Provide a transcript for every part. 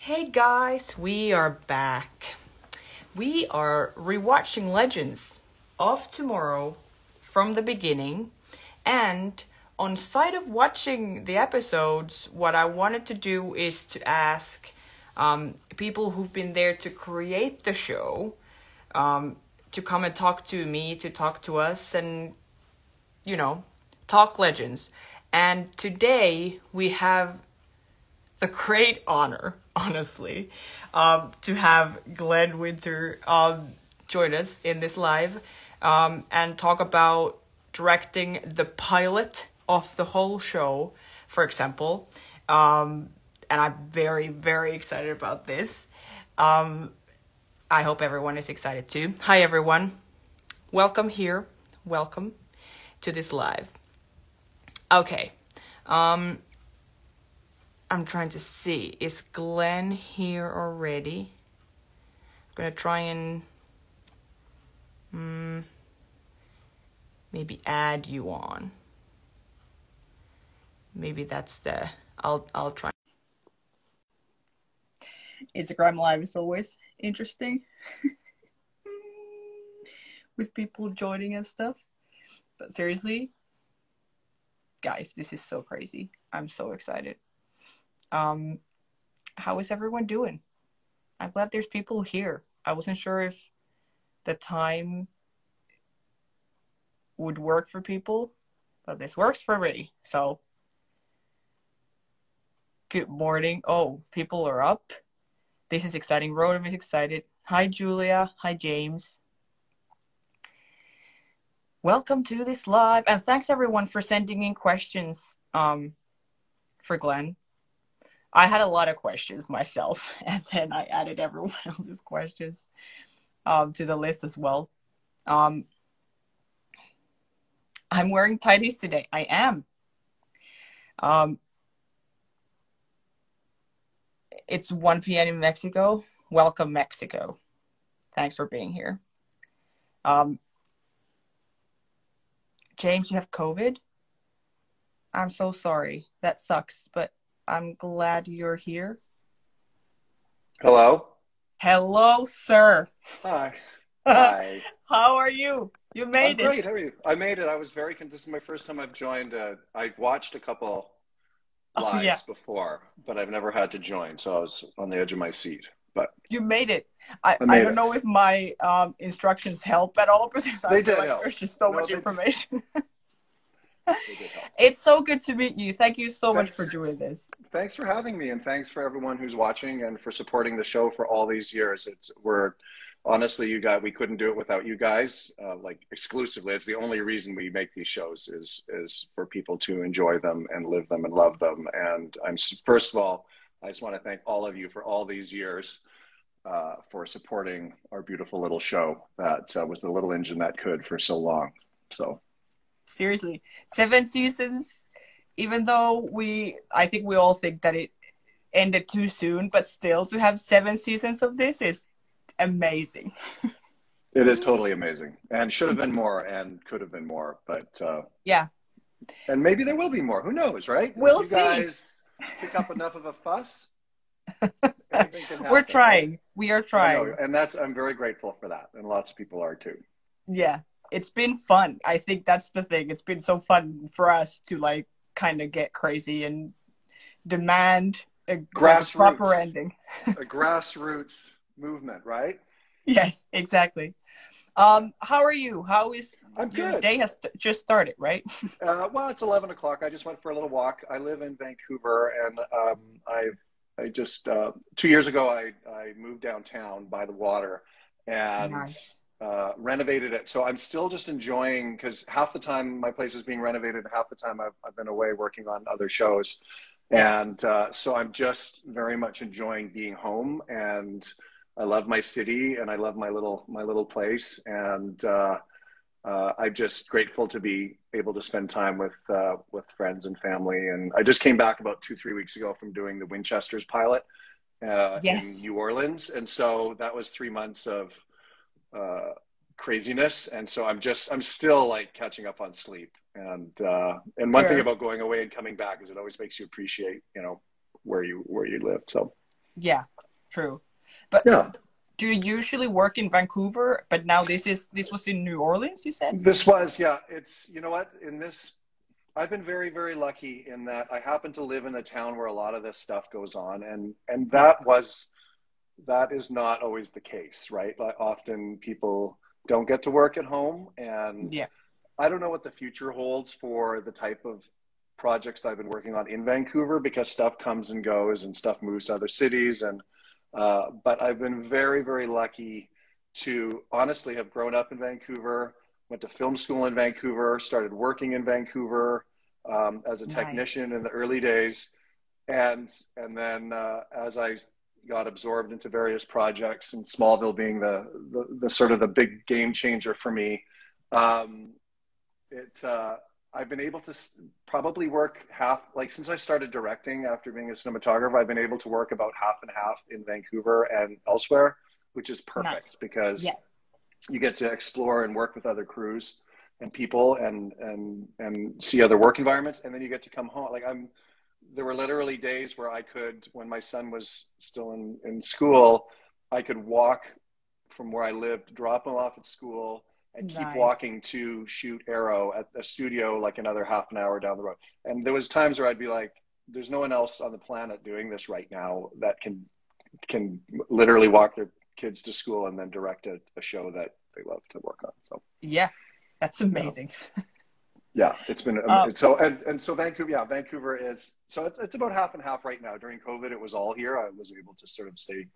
Hey guys, we are back. We are rewatching Legends of Tomorrow from the beginning, and on side of watching the episodes, what I wanted to do is to ask people who've been there to create the show to come and talk to me, to talk to us, and talk Legends. And today we have the great honor, honestly, to have Glen Winter join us in this live and talk about directing the pilot of the whole show, for example. And I'm very, very excited about this. I hope everyone is excited too. Hi, everyone. Welcome here. Welcome to this live. Okay. I'm trying to see. Is Glenn here already? I'm gonna try and maybe add you on. Maybe that's the. I'll try. Instagram Live is always interesting with people joining and stuff. But seriously, guys, this is so crazy. I'm so excited. How is everyone doing? I'm glad there's people here. I wasn't sure if the time would work for people, but this works for me. So, good morning. Oh, people are up. This is exciting. Rodham is excited. Hi, Julia. Hi, James. Welcome to this live. And thanks, everyone, for sending in questions for Glenn. I had a lot of questions myself, and then I added everyone else's questions to the list as well. I'm wearing tighties today. I am. It's 1 p.m. in Mexico. Welcome, Mexico. Thanks for being here. James, you have COVID? I'm so sorry. That sucks, but I'm glad you're here. Hello. Hello, sir. Hi. Hi. How are you? You made it. I'm great. How are you? I made it. I was very. This is my first time I've joined. I watched a couple lives before, but I've never had to join, so I was on the edge of my seat. But you made it. I made don't know if my instructions help at all because I feel like there's just so much information. It's so good to meet you. Thank you so much for doing this. Thanks for having me, and thanks for everyone who's watching and for supporting the show for all these years. Honestly, we couldn't do it without you guys, like exclusively. It's the only reason we make these shows is for people to enjoy them and live them and love them. And first of all, I just want to thank all of you for all these years for supporting our beautiful little show that was the little engine that could for so long. So. Seriously, 7 seasons, even though I think we all think that it ended too soon, but still to have 7 seasons of this is amazing. It is totally amazing, and should have been more and could have been more, but yeah. And maybe there will be more. Who knows, right? We'll see. You guys pick up enough of a fuss. Happen, we're trying. Right? We are trying. And I'm very grateful for that, and lots of people are too. Yeah. It's been fun. I think that's the thing. It's been so fun for us to kind of get crazy and demand a proper ending. A grassroots movement, right? Yes, exactly. How are you? How is I'm your good. day has just started, right? Well, it's 11 o'clock. I just went for a little walk. I live in Vancouver, and I just 2 years ago I moved downtown by the water and nice. Renovated it. So I'm still just enjoying, because half the time my place is being renovated, half the time I've been away working on other shows. And so I'm just very much enjoying being home, and I love my city and I love my little place. And I'm just grateful to be able to spend time with friends and family. And I just came back about 2-3 weeks ago from doing the Winchester's pilot in New Orleans. And so that was 3 months of craziness, and so I'm still catching up on sleep, and one thing about going away and coming back is it always makes you appreciate where you live. So Yeah, true. But Yeah. do you usually work in Vancouver? But now this was in New Orleans, you said? This was, yeah, it's, you know what, in this, I've been very, very lucky in that I happen to live in a town where a lot of this stuff goes on. And Yeah. that is not always the case, right? Like often people don't get to work at home, and Yeah. I don't know what the future holds for the type of projects that I've been working on in Vancouver, because stuff comes and goes and stuff moves to other cities. And but I've been very, very lucky to honestly have grown up in Vancouver, went to film school in Vancouver, started working in Vancouver as a Nice. technician in the early days, and then as I got absorbed into various projects, and Smallville being the sort of the big game changer for me. Um, it I've been able to probably work half, like since I started directing after being a cinematographer, I've been able to work about half and half in Vancouver and elsewhere, which is Nice. perfect because Yes. you get to explore and work with other crews and people, and see other work environments, and then you get to come home. Like there were literally days where I could, when my son was still in school, I could walk from where I lived, drop him off at school, and keep Nice. walking to shoot Arrow at a studio like another half an hour down the road. And there was times where I'd be like, there's no one else on the planet doing this right now that can literally walk their kids to school and then direct a show that they love to work on. So Yeah. That's yeah. amazing. Yeah, it's been Uh, so, and so Vancouver. Yeah, Vancouver is, so it's about half and half right now. During COVID, it was all here. I was able to sort of stay,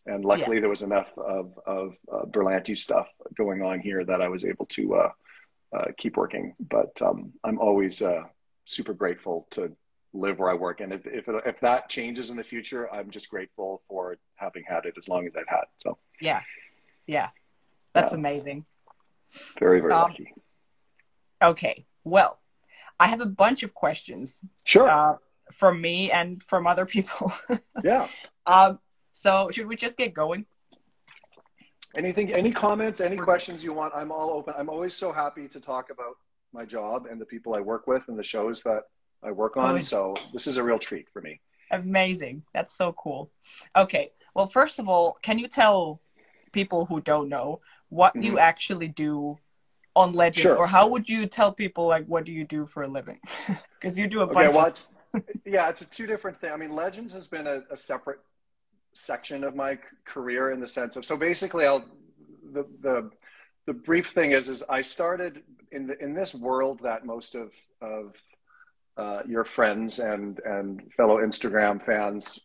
and yeah. luckily there was enough of Berlanti stuff going on here that I was able to keep working. But I'm always super grateful to live where I work, and if that changes in the future, I'm just grateful for having had it as long as I've had. So Yeah. Yeah. That's yeah, amazing. very, very Um, lucky. okay. Well, I have a bunch of questions Sure. uh, from me and from other people. Yeah. um, so should we just get going? Anything, any comments, any We're questions you want? I'm all open. I'm always so happy to talk about my job and the people I work with and the shows that I work on. good. So this is a real treat for me. Amazing. That's so cool. Okay. Well, first of all, can you tell people who don't know what you Hmm. actually do on Legends, or Sure. how would you tell people like what do you do for a living? Because you do a Okay. bunch Well, of it's a two different thing. I mean, Legends has been a separate section of my career in the sense of, so basically the, the, the brief thing is I started in this world that most of your friends and fellow Instagram fans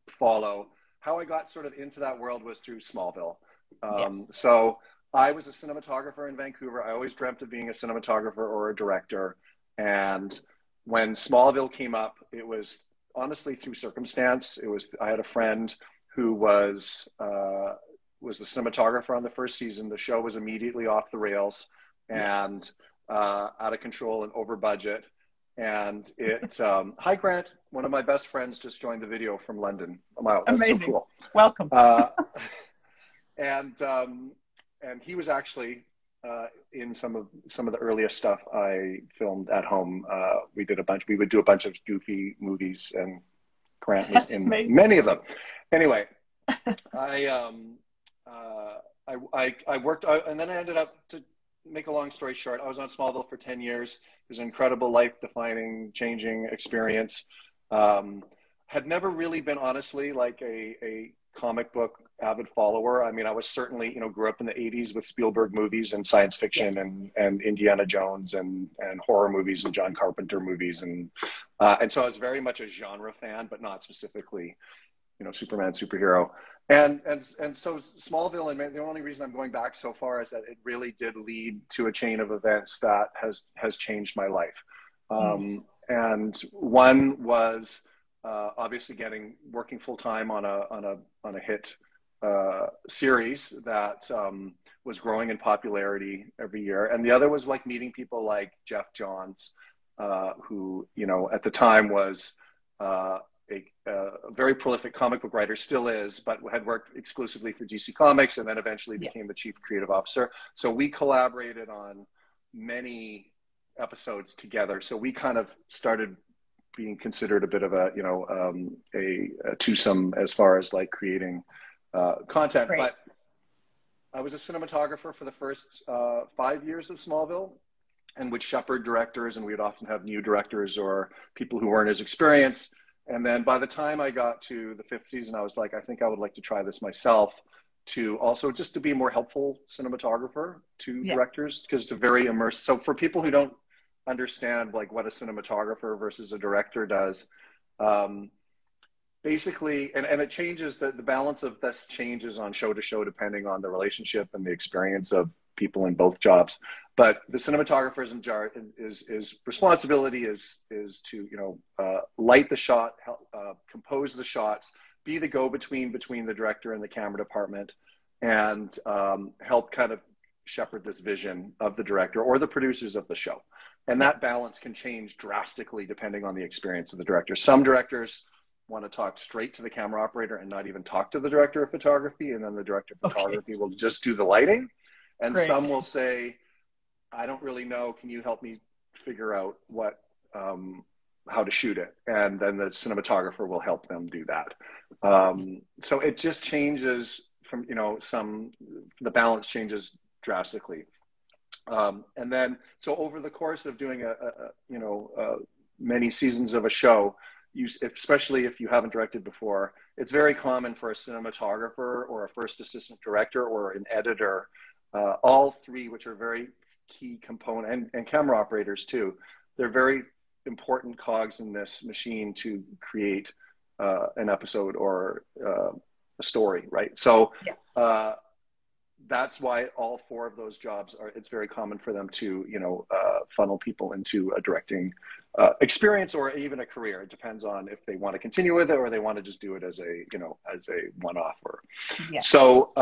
follow. How I got sort of into that world was through Smallville. yeah, So I was a cinematographer in Vancouver. I always dreamt of being a cinematographer or a director. And when Smallville came up, it was honestly through circumstance. I had a friend who was the cinematographer on the first season. The show was immediately off the rails yeah. and out of control and over budget. And hi Grant, one of my best friends just joined the video from London. Wow, that's so Amazing. cool. Welcome. Uh, and he was actually in some of the earliest stuff I filmed at home. We would do a bunch of goofy movies, and Grant was That's in amazing. many of them. Anyway, I I worked, and then I ended up, to make a long story short, I was on Smallville for 10 years. It was an incredible, life-defining, changing experience. Had never really been, honestly, like a comic book avid follower. I mean, I was certainly, grew up in the 80s with Spielberg movies and science Yeah. fiction and Indiana Jones and horror movies and John Carpenter movies. And so I was very much a genre fan, but not specifically, Superman, superhero. And so Smallville, and the only reason I'm going back so far is that it really did lead to a chain of events that has changed my life. Mm. And one was obviously working full time on a hit series that was growing in popularity every year, and the other was like meeting people like Jeff Johns, who at the time was a very prolific comic book writer, still is, but had worked exclusively for DC Comics and then eventually Yeah. became the chief creative officer. So we collaborated on many episodes together. So we kind of started being considered a bit of a, you know, a twosome as far as like creating content. Great. But I was a cinematographer for the first 5 years of Smallville, and would shepherd directors, and we'd often have new directors or people who weren't as experienced. And then by the time I got to the 5th season, I was like, I think I would like to try this myself, to also just to be a more helpful cinematographer to directors, because it's a very immersive. So for people who don't understand like what a cinematographer versus a director does, basically, and it changes, the balance of this changes on show to show depending on the relationship and the experience of people in both jobs. But the cinematographer's is responsibility is to, you know, light the shot, help, compose the shots, be the go-between between the director and the camera department, and help kind of shepherd this vision of the director or the producers of the show. And that balance can change drastically depending on the experience of the director. Some directors want to talk straight to the camera operator and not even talk to the director of photography, and then the director of photography will just do the lighting. And some will say, I don't really know, can you help me figure out what how to shoot it? And then the cinematographer will help them do that. So it just changes from, you know, the balance changes drastically. And then, so over the course of doing many seasons of a show, especially if you haven't directed before, it's very common for a cinematographer or a first assistant director or an editor, all three, which are very key component, and camera operators too. They're very important cogs in this machine to create an episode or a story, right? So that's why all four of those jobs it's very common for them to, you know, funnel people into a directing experience or even a career. It depends on if they want to continue with it or they want to just do it as a, you know, as a one-off. So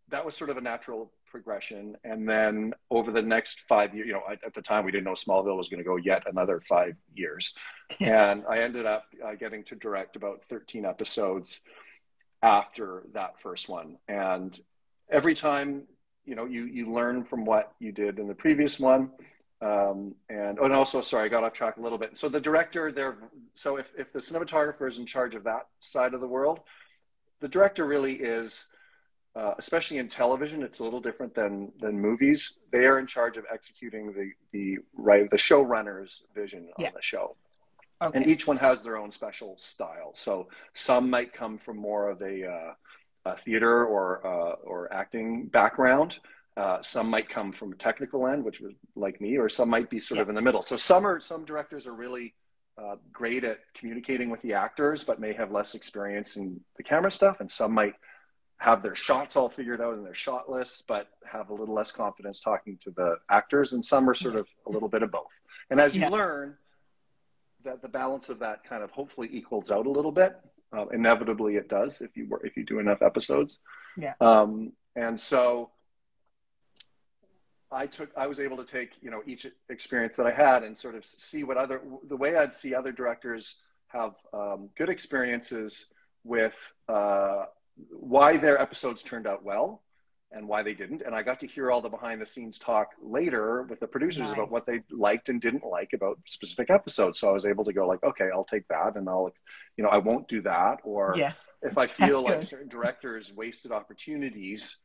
that was sort of a natural progression. And then over the next 5 years, you know, at the time we didn't know Smallville was going to go yet another 5 years. And I ended up getting to direct about 13 episodes after that first one. And every time, you know, you learn from what you did in the previous one. And also, sorry, I got off track a little bit. So the director there, so if the cinematographer is in charge of that side of the world, the director really is, especially in television, it's a little different than movies. They are in charge of executing the showrunner's vision on the show. And each one has their own special style. So some might come from more of a theater or acting background. Some might come from a technical end, which was like me, or some might be sort of in the middle. So some directors are really great at communicating with the actors, but may have less experience in the camera stuff. And some might have their shots all figured out in their shot lists, but have a little less confidence talking to the actors. And some are sort of a little bit of both. And as you learn, that the balance of that kind of hopefully equals out a little bit. Inevitably it does if you do enough episodes. And so I was able to take, you know, each experience that I had and sort of see the way I'd see other directors have good experiences with why their episodes turned out well and why they didn't. And I got to hear all the behind the scenes talk later with the producers about what they liked and didn't like about specific episodes. So I was able to go like, okay, I'll take that and I'll, you know, I won't do that. Or if I feel like certain directors wasted opportunities,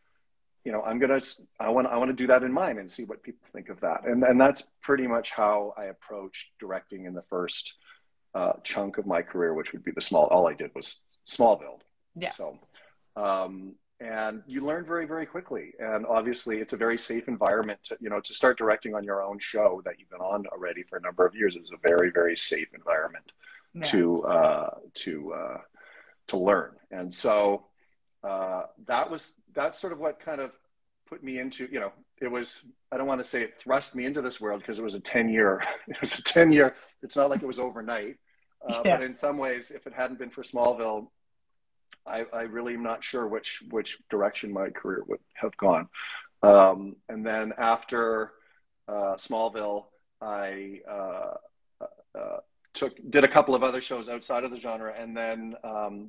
you know, I want to do that in mine and see what people think of that. And that's pretty much how I approached directing in the first chunk of my career, which would be all I did was Smallville. So, and you learn very, very quickly. And obviously it's a very safe environment to, you know, to start directing on your own show that you've been on already for a number of years is a very, very safe environment to learn. And so that's sort of what kind of put me into, you know, I don't want to say it thrust me into this world because it was a 10-year, it's not like it was overnight. But in some ways, if it hadn't been for Smallville, I really am not sure which direction my career would have gone. And then after Smallville, I did a couple of other shows outside of the genre, and then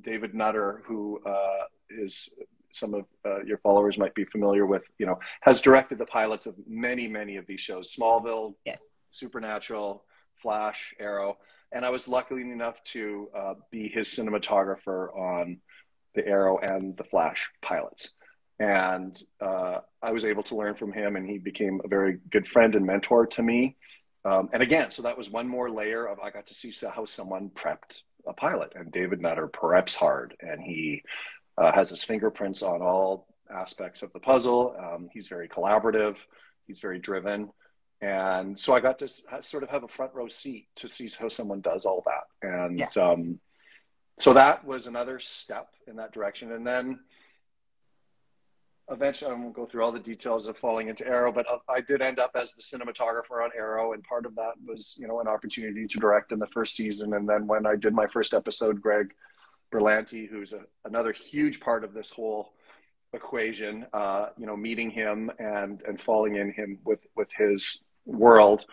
David Nutter, who is some of your followers might be familiar with, you know, has directed the pilots of many of these shows: Smallville, Supernatural, Flash, Arrow. And I was lucky enough to be his cinematographer on the Arrow and the Flash pilots. And I was able to learn from him, and he became a very good friend and mentor to me. And again, so that was one more layer of, I got to see how someone prepped a pilot. And David Nutter preps hard, and he has his fingerprints on all aspects of the puzzle. He's very collaborative. He's very driven. And so I got to sort of have a front row seat to see how someone does all that. And so that was another step in that direction. And then eventually, I won't go through all the details of falling into Arrow, but I did end up as the cinematographer on Arrow. And part of that was, you know, an opportunity to direct in the first season. And then when I did my first episode, Greg Berlanti, who's another huge part of this whole equation, you know, meeting him and falling in him with his world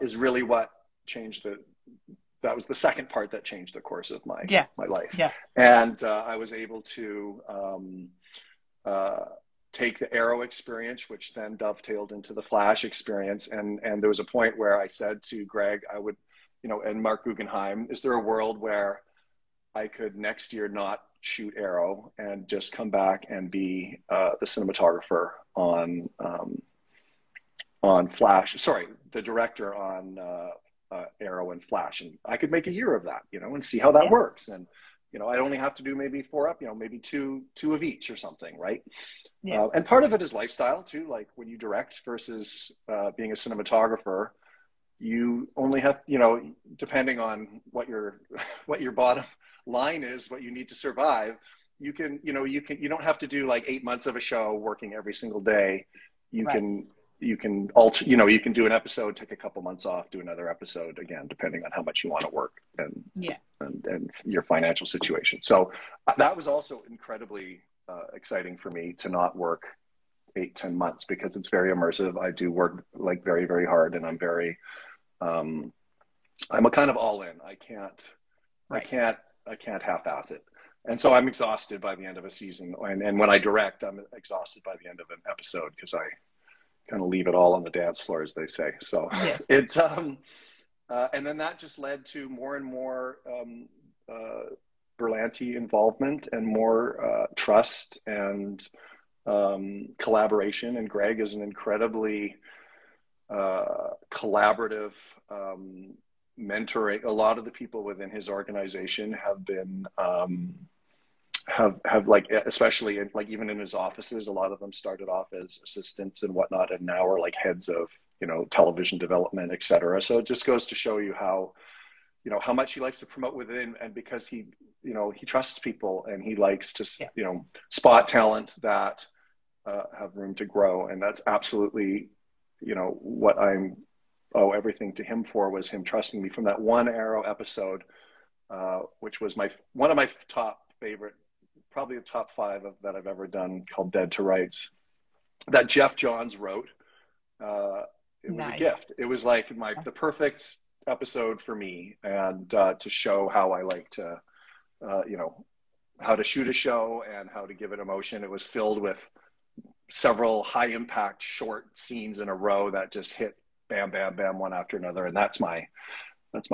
is really what changed that was the second part that changed the course of my life. Yeah. And I was able to take the Arrow experience, which then dovetailed into the Flash experience. And there was a point where I said to Greg, I would, you know, and Mark Guggenheim, is there a world where I could next year not shoot Arrow and just come back and be the cinematographer on Flash, sorry, the director on Arrow and Flash, and I could make a year of that, you know, and see how that works. And you know, I'd only have to do maybe maybe two of each or something, right? Yeah. And part of it is lifestyle too. Like when you direct versus being a cinematographer, you only have, you know, depending on what your bottom line is, what you need to survive. You can, you know, you don't have to do like 8 months of a show working every single day. You can alter, you know, you can do an episode, take a couple months off, do another episode again, depending on how much you want to work and your financial situation. So that was also incredibly exciting for me to not work 8-10 months, because it's very immersive. I do work like very, very hard, and I'm very, I'm a kind of all in. I can't half-ass it. And so I'm exhausted by the end of a season. And when I direct, I'm exhausted by the end of an episode, because I kind of leave it all on the dance floor, as they say. So it's, and then that just led to more and more Berlanti involvement and more trust and collaboration. And Greg is an incredibly collaborative, mentoring. A lot of the people within his organization have been have like, especially in, like, even in his offices, a lot of them started off as assistants and whatnot, and now are like heads of, you know, television development, et cetera. So it just goes to show you how, you know, how much he likes to promote within, and because he, you know, he trusts people, and he likes to, you know, spot talent that have room to grow. And that's absolutely, you know, what I'm owe everything to him for, was him trusting me from that one Arrow episode, which was one of my top favorite, probably a top 5 that I've ever done, called Dead to Rights, that Jeff Johns wrote. It was a gift. It was like the perfect episode for me, and to show how I like to, you know, how to shoot a show and how to give it emotion. It was filled with several high impact short scenes in a row that just hit bam, bam, bam, one after another. And that's my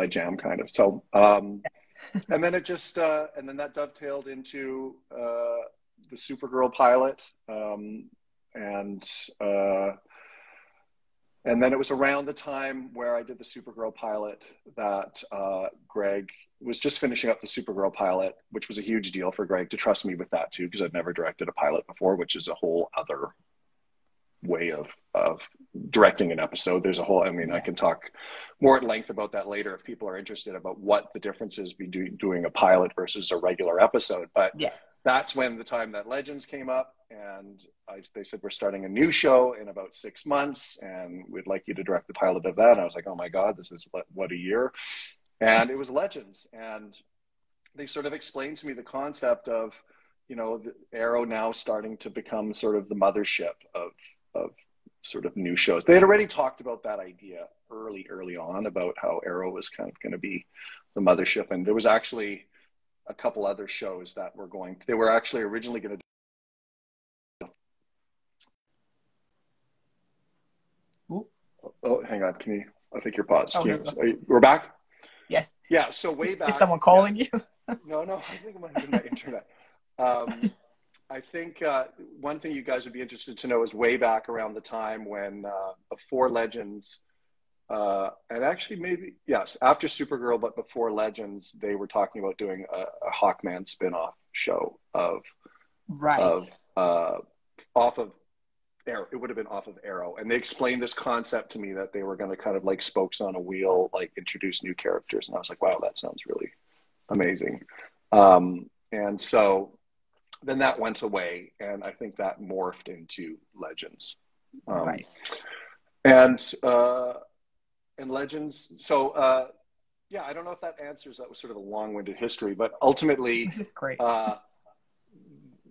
jam, kind of. So, and then it just, and then that dovetailed into the Supergirl pilot. And then it was around the time where I did the Supergirl pilot that Greg was just finishing up the Supergirl pilot, which was a huge deal for Greg to trust me with that too, because I'd never directed a pilot before, which is a whole other way of directing an episode. There's a whole, I mean, I can talk more at length about that later if people are interested, about what the difference is between doing a pilot versus a regular episode. But that's when the time that Legends came up, and they said, we're starting a new show in about 6 months, and we'd like you to direct the pilot of that. And I was like, oh my God, this is what a year. And it was Legends. And they sort of explained to me the concept of, you know, the Arrow now starting to become sort of the mothership of sort of new shows. They had already talked about that idea early on, about how Arrow was kind of going to be the mothership. And there was actually a couple other shows that they were actually originally going to do. Oh, hang on. I think you're paused. We're back? Yes. Yeah. So way Is back. someone Yeah. calling you? No, no. I think it might have been my internet. Um, I think one thing you guys would be interested to know is way back around the time when before Legends, and actually maybe yes, after Supergirl, but before Legends, they were talking about doing a Hawkman spin-off show Right. of off of Arrow. It would have been off of Arrow, and they explained this concept to me that they were going to kind of like spokes on a wheel, like introduce new characters, and I was like, wow, that sounds really amazing. And so then that went away, and I think that morphed into Legends. Um, Right. and and Legends. So yeah, I don't know if that answers. That was sort of a long-winded history, but ultimately, This is great.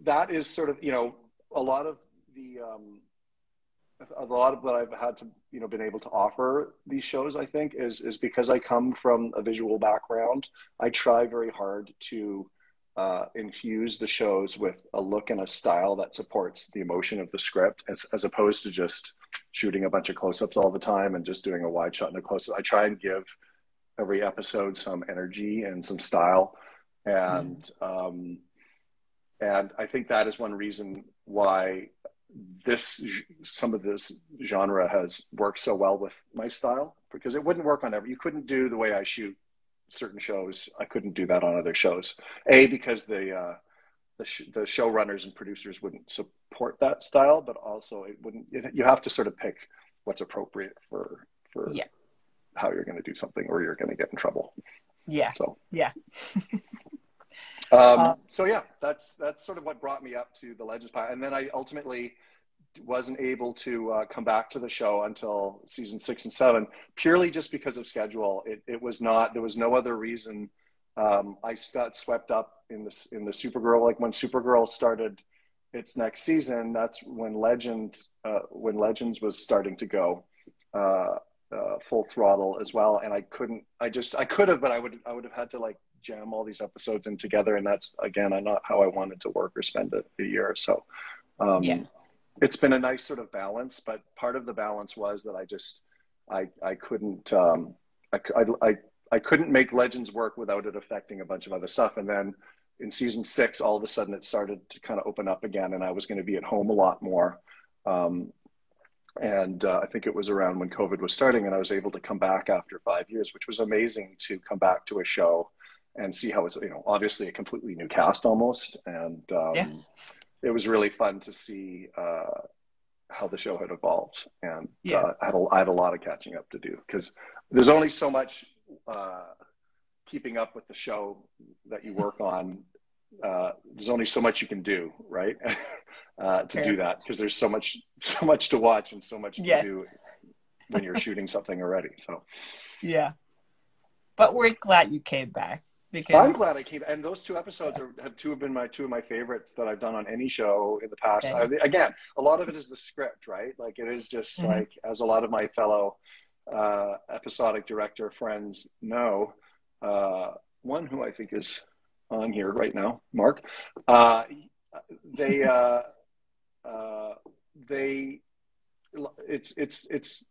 that is sort of a lot of the a lot of what I've had to been able to offer these shows. I think is because I come from a visual background. I try very hard to infuse the shows with a look and a style that supports the emotion of the script, as opposed to just shooting a bunch of close-ups all the time and just doing a wide shot and a close-up. I try and give every episode some energy and some style, and and I think that is one reason why some of this genre has worked so well with my style, because it wouldn't work on you couldn't do the way I shoot certain shows. I couldn't do that on other shows. Because the showrunners and producers wouldn't support that style, but also you have to sort of pick what's appropriate for Yeah. how you're going to do something, or you're going to get in trouble. Yeah. So Yeah. so yeah, that's sort of what brought me up to the Legends pilot, and then I ultimately wasn't able to come back to the show until season 6 and 7, purely just because of schedule. It was not, there was no other reason. I got swept up in the Supergirl, like when Supergirl started its next season, that's when Legends was starting to go full throttle as well. And I could have, but I would have had to like jam all these episodes in together. And that's, again, not how I wanted to work or spend a year. So, Yeah. it's been a nice sort of balance, but part of the balance was that I couldn't, I couldn't make Legends work without it affecting a bunch of other stuff. And then in season 6, all of a sudden it started to kind of open up again, and I was going to be at home a lot more. And I think it was around when COVID was starting, and I was able to come back after 5 years, which was amazing to come back to a show and see how it's, obviously a completely new cast almost. And Yeah. it was really fun to see how the show had evolved. And Yeah. I had a lot of catching up to do, because there's only so much keeping up with the show that you work on. There's only so much you can do, right? To Fair. do that, because there's so much to watch and so much to Yes. do when you're shooting something already. So Yeah. But we're glad you came back, because I'm glad I came. And those 2 episodes have been two of my favorites that I've done on any show in the past. Okay. Again, a lot of it is the script, right? Like it is just like, as a lot of my fellow episodic director friends know, one who I think is on here right now, Mark, it's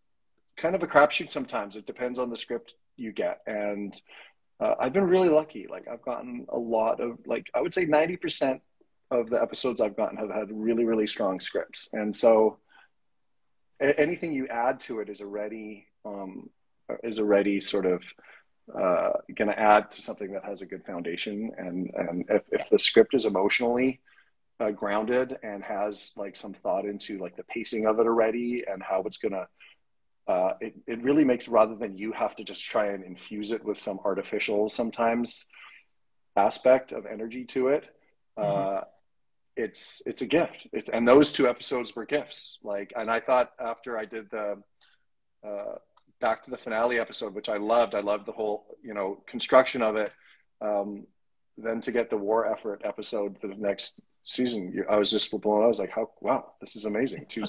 kind of a crapshoot sometimes. It depends on the script you get, and I've been really lucky. Like I've gotten a lot of, like, I would say 90% of the episodes I've gotten have had really, really strong scripts, and so anything you add to it is already sort of going to add to something that has a good foundation. And if the script is emotionally grounded and has like some thought into like the pacing of it already and how it's going to, it really makes, rather than you have to just try and infuse it with some artificial sometimes aspect of energy to it, it's a gift. And those 2 episodes were gifts. Like, and I thought after I did the back to the finale episode, which I loved the whole construction of it, then to get the war effort episode for the next season, I was just blown. I was like, wow, this is amazing. Two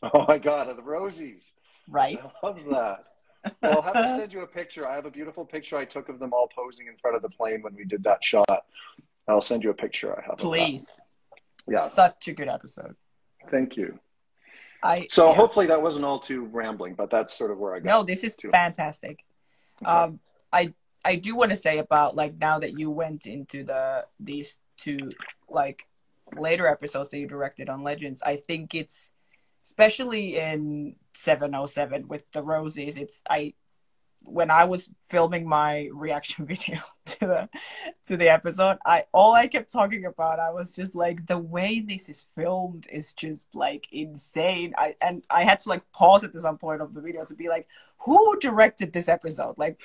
Oh my God, the Rosies. Right. I love that. Well, I'll have to send you a picture. I have a beautiful picture I took of them all posing in front of the plane when we did that shot. I'll send you a picture I have. Please. Yeah. Such a good episode. Thank you. Hopefully that wasn't all too rambling, but that's sort of where I got. No, this is fantastic. Okay. I do want to say about like now that you went into these two like later episodes that you directed on Legends, I think it's especially in 707 with the roses. It's I when I was filming my reaction video to the episode, all I kept talking about, I was just like, the way this is filmed is just like insane. I had to like pause at some point of the video to be like, who directed this episode? Like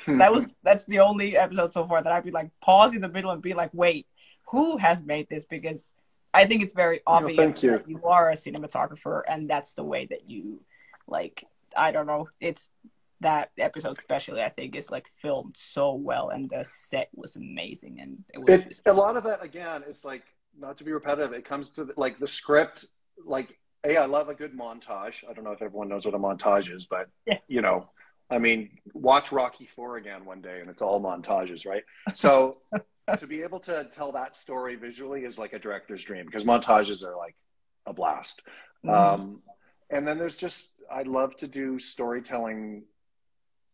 that's the only episode so far that I'd be like pause in the middle and be like, wait, who has made this? Because I think it's very obvious that you are a cinematographer and that's the way that you like, I don't know, it's that episode especially, I think, is like filmed so well and the set was amazing and it was just... a lot of that, again, it's like, not to be repetitive, it comes to like the script, like, hey, I love a good montage. I don't know if everyone knows what a montage is, but yes. You know, I mean, watch Rocky IV again one day and it's all montages, right? So to be able to tell that story visually is like a director's dream because montages are like a blast. And then there's just, I love to do storytelling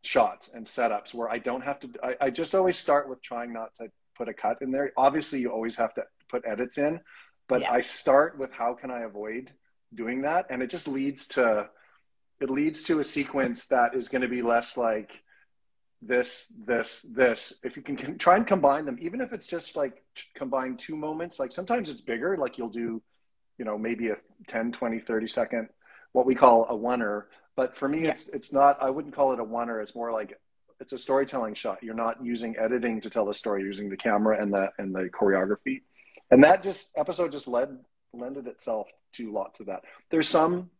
shots and setups where I don't have to, I just always start with trying not to put a cut in there. Obviously you always have to put edits in, but I start with how can I avoid doing that? And it just leads to a sequence that is going to be less like this. If you can try and combine them, even if it's just like combine two moments, like sometimes it's bigger, like you'll do, you know, maybe a 10, 20, 30-second, what we call a oneer. But for me, it's not, I wouldn't call it a oneer. It's more like, it's a storytelling shot. You're not using editing to tell the story, you're using the camera and the choreography. And that episode just lended itself to lots of that. There's some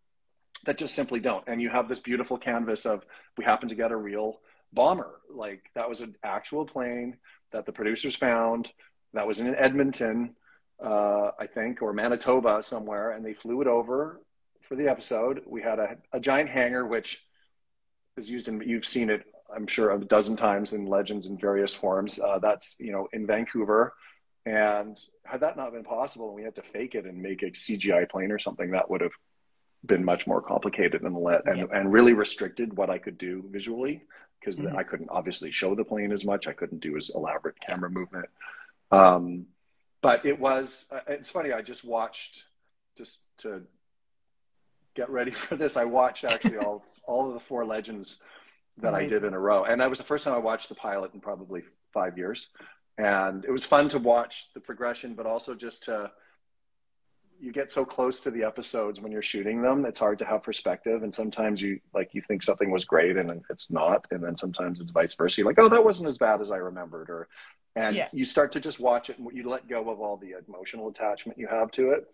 that just simply don't. And you have this beautiful canvas of, we happen to get a real bomber. Like that was an actual plane that the producers found that was in Edmonton, I think, or Manitoba somewhere. And they flew it over for the episode. We had a giant hangar, which is used in, you've seen it, I'm sure, a dozen times in Legends in various forms. That's, you know, in Vancouver. And had that not been possible, and we had to fake it and make a CGI plane or something, that would have been much more complicated and really restricted what I could do visually, because I couldn't obviously show the plane as much. I couldn't do as elaborate camera movement. But it's funny, I just watched, just to get ready for this, I watched actually all of the 4 Legends that I did in a row. And that was the first time I watched the pilot in probably 5 years. And it was fun to watch the progression, but also just you get so close to the episodes when you're shooting them, it's hard to have perspective. And sometimes you think something was great and it's not. And then sometimes it's vice versa. You're like, oh, that wasn't as bad as I remembered. And you start to just watch it and you let go of all the emotional attachment you have to it.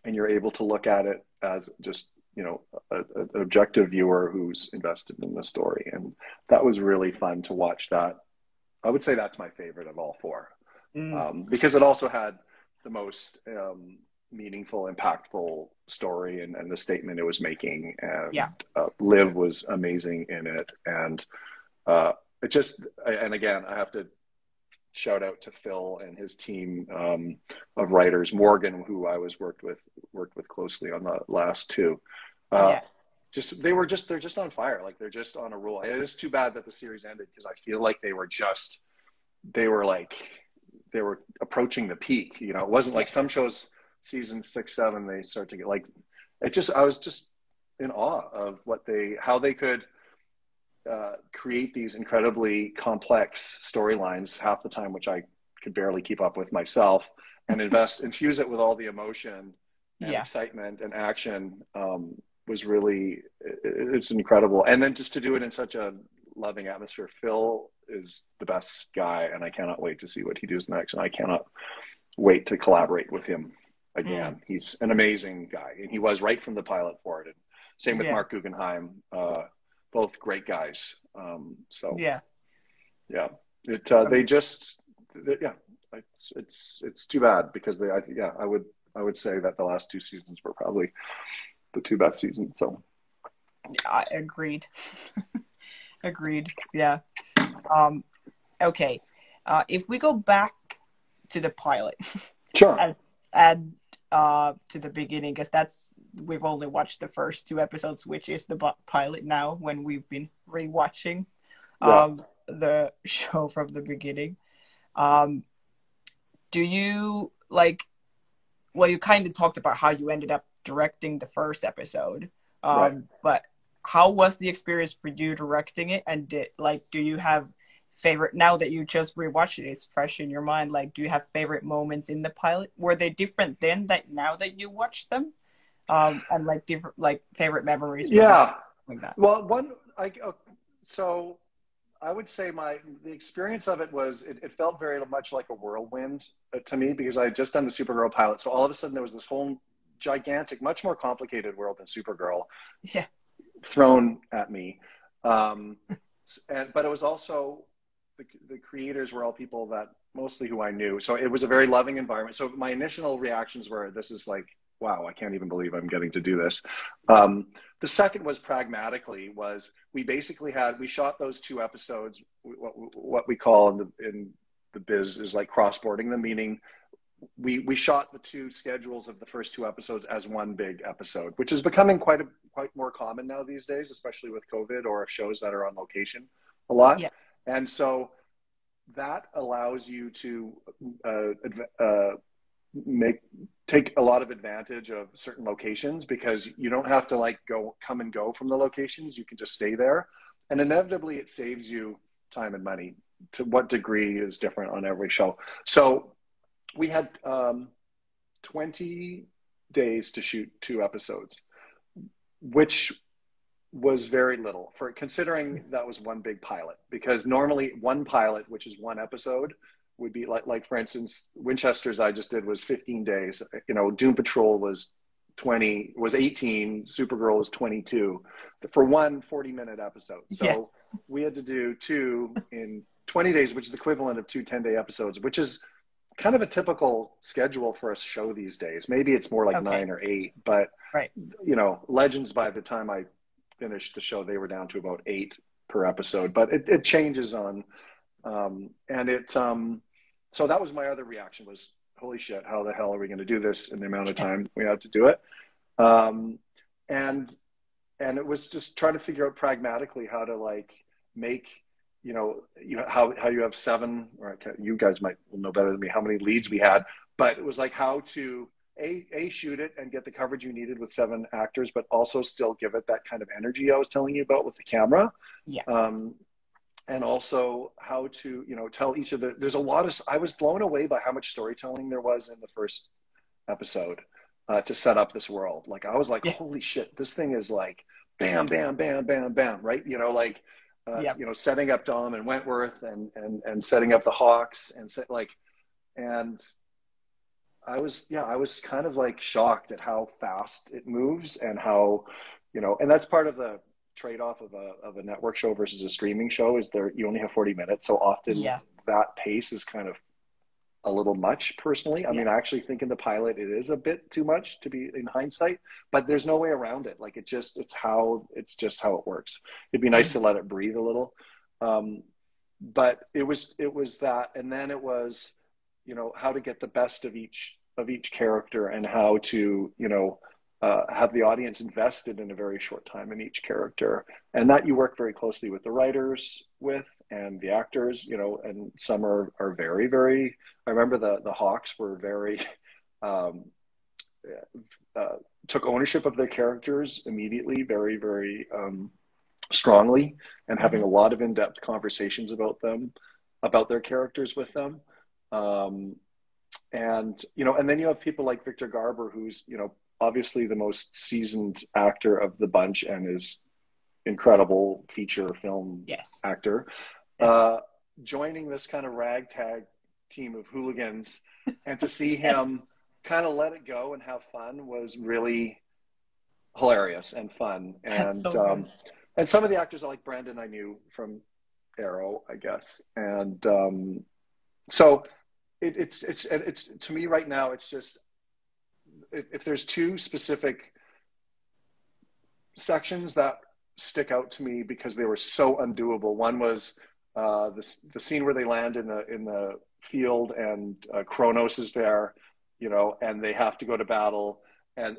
And you're able to look at it as just, you know, an objective viewer who's invested in the story. And that was really fun to watch that. I would say that's my favorite of all 4, because it also had the most meaningful, impactful story and the statement it was making. And Liv was amazing in it. And and again, I have to shout out to Phil and his team of writers, Morgan, who I worked with closely on the last 2. They're just on fire. Like they're just on a roll. It is too bad that the series ended, because I feel like they were approaching the peak. You know, it wasn't like some shows, season 6, 7, they start to get like, I was just in awe of how they could create these incredibly complex storylines half the time, which I could barely keep up with myself, and infuse it with all the emotion and excitement and action. Was really, it's incredible. And then just to do it in such a loving atmosphere. Phil is the best guy, and I cannot wait to see what he does next. And I cannot wait to collaborate with him again. He's an amazing guy, and he was right from the pilot for it. And same with Mark Guggenheim, both great guys. It's too bad, because I would say that the last 2 seasons were probably the 2 best seasons. So I agreed. Agreed. Yeah. Okay. If we go back to the pilot, sure, and to the beginning, because we've only watched the first 2 episodes, which is the pilot now when we've been rewatching. the show from the beginning. Um, do you like? Well, you kind of talked about how you ended up directing the first episode. Right. But how was the experience for you directing it? And do you have favorite now that you just rewatched it? It's fresh in your mind. Like, do you have favorite moments in the pilot? Were they different then that now that you watch them? And like different like favorite memories with it Yeah. like that. Well, so I would say the experience of it was it felt very much like a whirlwind to me because I had just done the Supergirl pilot. So all of a sudden there was this whole gigantic, much more complicated world than Supergirl Yeah. thrown at me. But it was also the creators were all people that mostly who I knew. So it was a very loving environment. So my initial reactions were, this is like, wow, I can't even believe I'm getting to do this. The second was pragmatically was we shot those 2 episodes, what we call in the biz is like cross-boarding them, meaning we shot the 2 schedules of the first 2 episodes as one big episode, which is becoming quite more common now these days, especially with COVID or shows that are on location a lot. Yeah. And so that allows you to uh, take a lot of advantage of certain locations because you don't have to like come and go from the locations. You can just stay there, and inevitably it saves you time and money. To what degree is different on every show. So we had 20 days to shoot 2 episodes, which was very little for considering that was one big pilot, because normally one pilot, which is 1 episode, would be like for instance, Winchester's I just did was 15 days. Doom Patrol was 18, Supergirl was 22 for one 40-minute episode. Yeah. So we had to do 2 in 20 days, which is the equivalent of 2 10-day episodes, which is kind of a typical schedule for a show these days. Maybe it's more like Okay. 9 or 8, but Right. Legends, by the time I finished the show, they were down to about 8 per episode, but it changes on, so that was my other reaction was, holy shit, how the hell are we going to do this in the amount of time we had to do it? And it was just trying to figure out pragmatically how to like make, how you have 7, or you guys will know better than me how many leads we had, but it was like how to shoot it and get the coverage you needed with 7 actors, but also still give it that kind of energy I was telling you about with the camera. Yeah. And also how to, tell each of there's a lot of, I was blown away by how much storytelling there was in the first episode to set up this world. Like, I was like, Yeah. holy shit, this thing is like, bam, bam, bam, bam, bam, right? Setting up Dom and Wentworth and setting up the Hawks and I was kind of like shocked at how fast it moves and how, and that's part of the trade-off of a network show versus a streaming show is you only have 40 minutes. So often that pace is kind of a little much personally. I mean, I actually think in the pilot, it is a bit too much to be in hindsight, but there's no way around it. Like it's just how it works. It'd be nice to let it breathe a little. But it was that, and then it was, how to get the best of each character and how to, have the audience invested in a very short time in each character, and that you work very closely with the writers and the actors, and some are very, very, I remember the Hawks were very, took ownership of their characters immediately, very, very strongly, and having a lot of in-depth conversations about their characters with them. And then you have people like Victor Garber, who's, obviously the most seasoned actor of the bunch and is incredible feature film actor, joining this kind of ragtag team of hooligans, and to see him kind of let it go and have fun was really hilarious and fun. And and some of the actors like Brandon I knew from Arrow, I guess, and so it's to me right now, it's just, if there's 2 specific sections that stick out to me because they were so undoable. One was the scene where they land in the field and Kronos is there, and they have to go to battle, and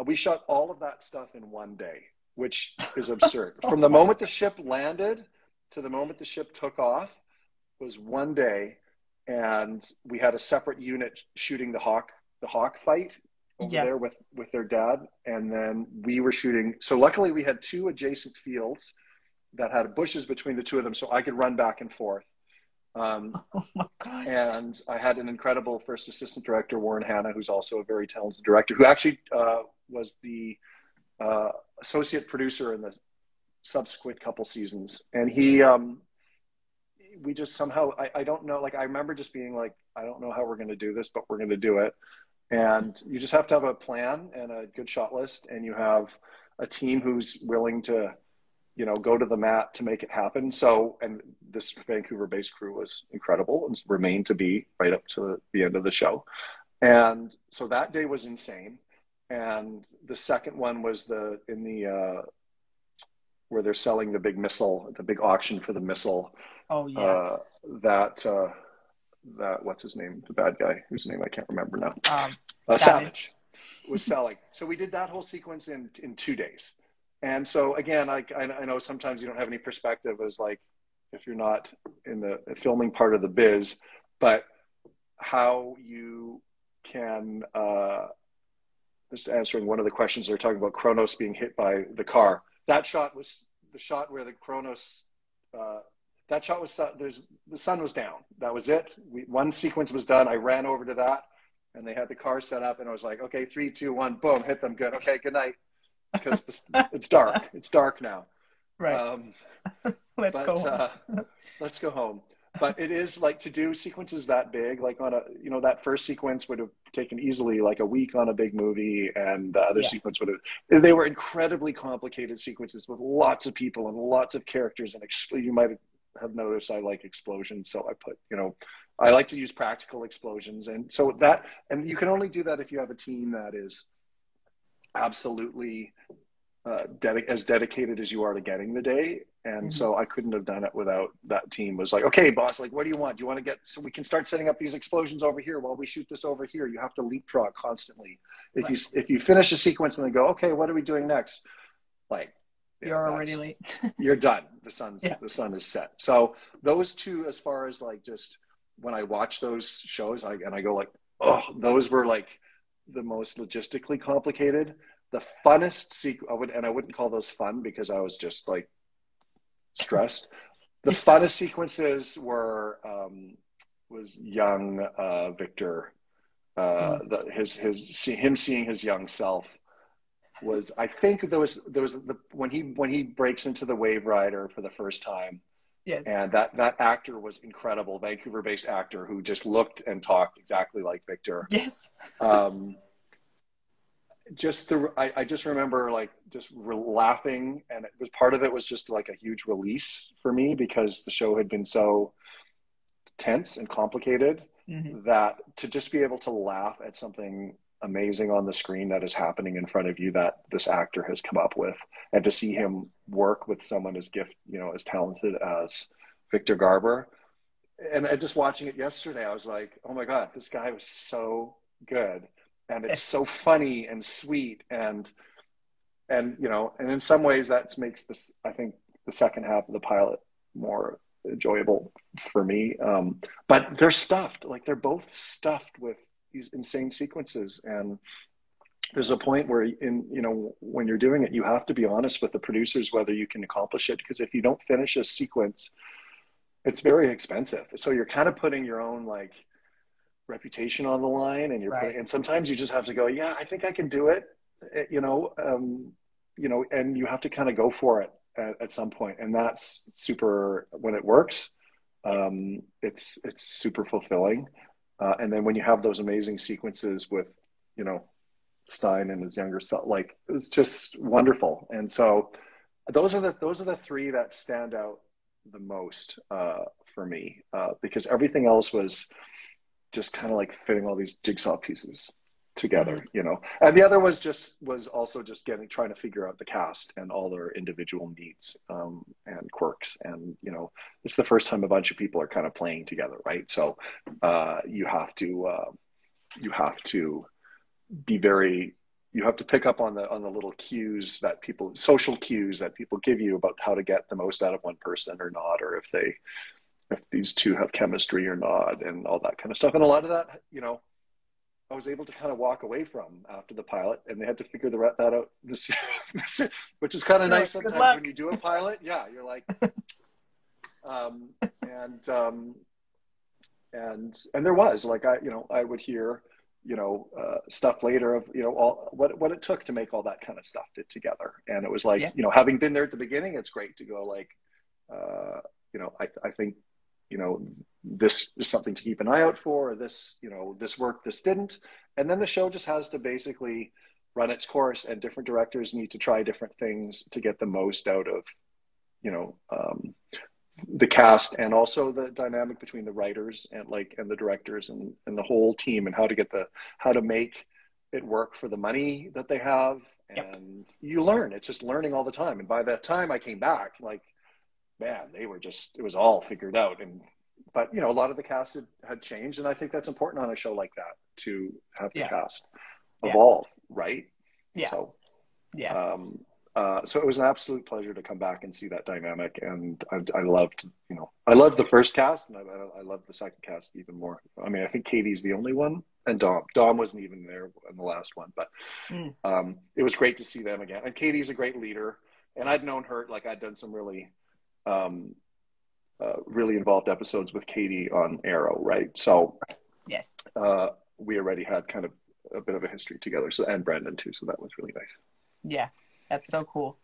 we shot all of that stuff in one day, which is absurd. From the moment the ship landed to the moment the ship took off was one day, and we had a separate unit shooting the hawk fight over Yeah. there with their dad, and then we were shooting. So luckily we had two adjacent fields that had bushes between the two of them, so I could run back and forth. Oh my God. And I had an incredible first assistant director, Warren Hanna, who's also a very talented director, who actually was the associate producer in the subsequent couple seasons. And we just somehow, I don't know, like I remember just being like, I don't know how we're going to do this, but we're going to do it. And you just have to have a plan and a good shot list, and you have a team who's willing to, go to the mat to make it happen. So, and this Vancouver-based crew was incredible and remained to be right up to the end of the show. And so that day was insane. And the second one was where they're selling the big missile, the big auction for the missile. Oh yeah. That what's his name? The bad guy whose name I can't remember now. Savage was selling. So we did that whole sequence in 2 days. And so again, I know sometimes you don't have any perspective as like if you're not in the filming part of the biz, but how you can just answering one of the questions they're talking about Kronos being hit by the car. That shot was the shot where the Kronos. That shot was the sun was down. That was it. One sequence was done. I ran over to that, and they had the car set up, and I was like, okay, 3, 2, 1, boom, hit them good. Okay, good night. Because it's dark. It's dark now. right. Let's go home. Let's go home. But it is like to do sequences that big, like on that first sequence would have taken easily like a week on a big movie, and the other sequence would have. They were incredibly complicated sequences with lots of people and lots of characters, and you might have noticed I like explosions, so I put I like to use practical explosions, and so and you can only do that if you have a team that is absolutely as dedicated as you are to getting the day. And so I couldn't have done it without that team. Was like, okay, boss, like, what do you want? Do you want to get so we can start setting up these explosions over here while we shoot this over here? You have to leapfrog constantly. If you finish a sequence and then go, okay, what are we doing next? Like, you're already late. You're done. The sun is set. So those two, as far as like just when I watch those shows, I go like, oh, those were like the most logistically complicated. The funnest sequence, I wouldn't call those fun because I was just like stressed. The funnest sequences was young Victor. Him seeing his young self was. I think there was when he breaks into the Wave Rider for the first time. Yes. And that actor was incredible, Vancouver-based actor who just looked and talked exactly like Victor. Yes. I just remember like just laughing, and part of it was just like a huge release for me because the show had been so tense and complicated that to just be able to laugh at something amazing on the screen that is happening in front of you that this actor has come up with, and to see him work with someone as as talented as Victor Garber. And just watching it yesterday, I was like, oh my God, this guy was so good. And it's so funny and sweet, and in some ways that makes this, I think, the second half of the pilot more enjoyable for me. But they're stuffed, like they're both stuffed with these insane sequences, and there's a point where when you're doing it, you have to be honest with the producers whether you can accomplish it, because if you don't finish a sequence, it's very expensive. So you're kind of putting your own like reputation on the line, and and sometimes you just have to go, yeah, I think I can do it, and you have to kind of go for it at some point, and that's super when it works. It's super fulfilling, and then when you have those amazing sequences with Stein and his younger self, like it's just wonderful. And so those are the three that stand out the most for me, because everything else was just kind of like fitting all these jigsaw pieces together, And the other was also just trying to figure out the cast and all their individual needs and quirks. And, it's the first time a bunch of people are kind of playing together, right? So you have to be very you have to pick up on the little cues that people, social cues that people give you about how to get the most out of one person or not, or if these two have chemistry or not, and all that kind of stuff. And a lot of that, you know, I was able to kind of walk away from after the pilot, and they had to figure that out this, which is kind of You're nice like, good sometimes when luck. you do a pilot. Yeah, you're like, um, and and there was like, I would hear, stuff later of, all what it took to make all that kind of stuff fit together. And it was like, Yeah, having been there at the beginning, it's great to go like, I think, this is something to keep an eye out for, or this, this work, this didn't. And then the show just has to basically run its course, and different directors need to try different things to get the most out of, you know, um, the cast, and also the dynamic between the writers and the directors, and the whole team, and how to make it work for the money that they have. yep, And you learn, it's just learning all the time. And by that time I came back, like, man, it was all figured out. But a lot of the cast had changed, and I think that's important on a show like that, to have the yeah, cast yeah, evolve, right? yeah, So yeah, um, so it was an absolute pleasure to come back and see that dynamic. And I loved, I loved the first cast, and I loved the second cast even more. I mean, I think Katie's the only one, and Dom wasn't even there in the last one, but mm, it was great to see them again. And Katie's a great leader, and I'd known her, like, I'd done some um, really involved episodes with Katie on Arrow, right? So yes, uh, we already had kind of a bit of a history together. So, and Brendan too, so that was really nice. yeah. That's so cool.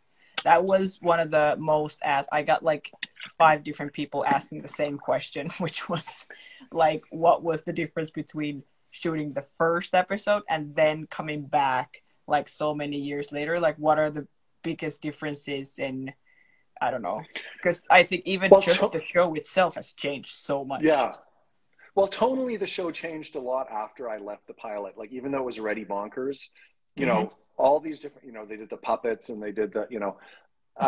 That was one of the most asked. I got like 5 different people asking the same question, which was like, what was the difference between shooting the first episode and then coming back like so many years later? Like, what are the biggest differences in, I don't know, because I think even Well, just the show itself has changed so much. yeah. Well, tonally, the show changed a lot after I left the pilot. Like, even though it was already bonkers, Hmm. all these different, they did the puppets, and they did the, Yeah,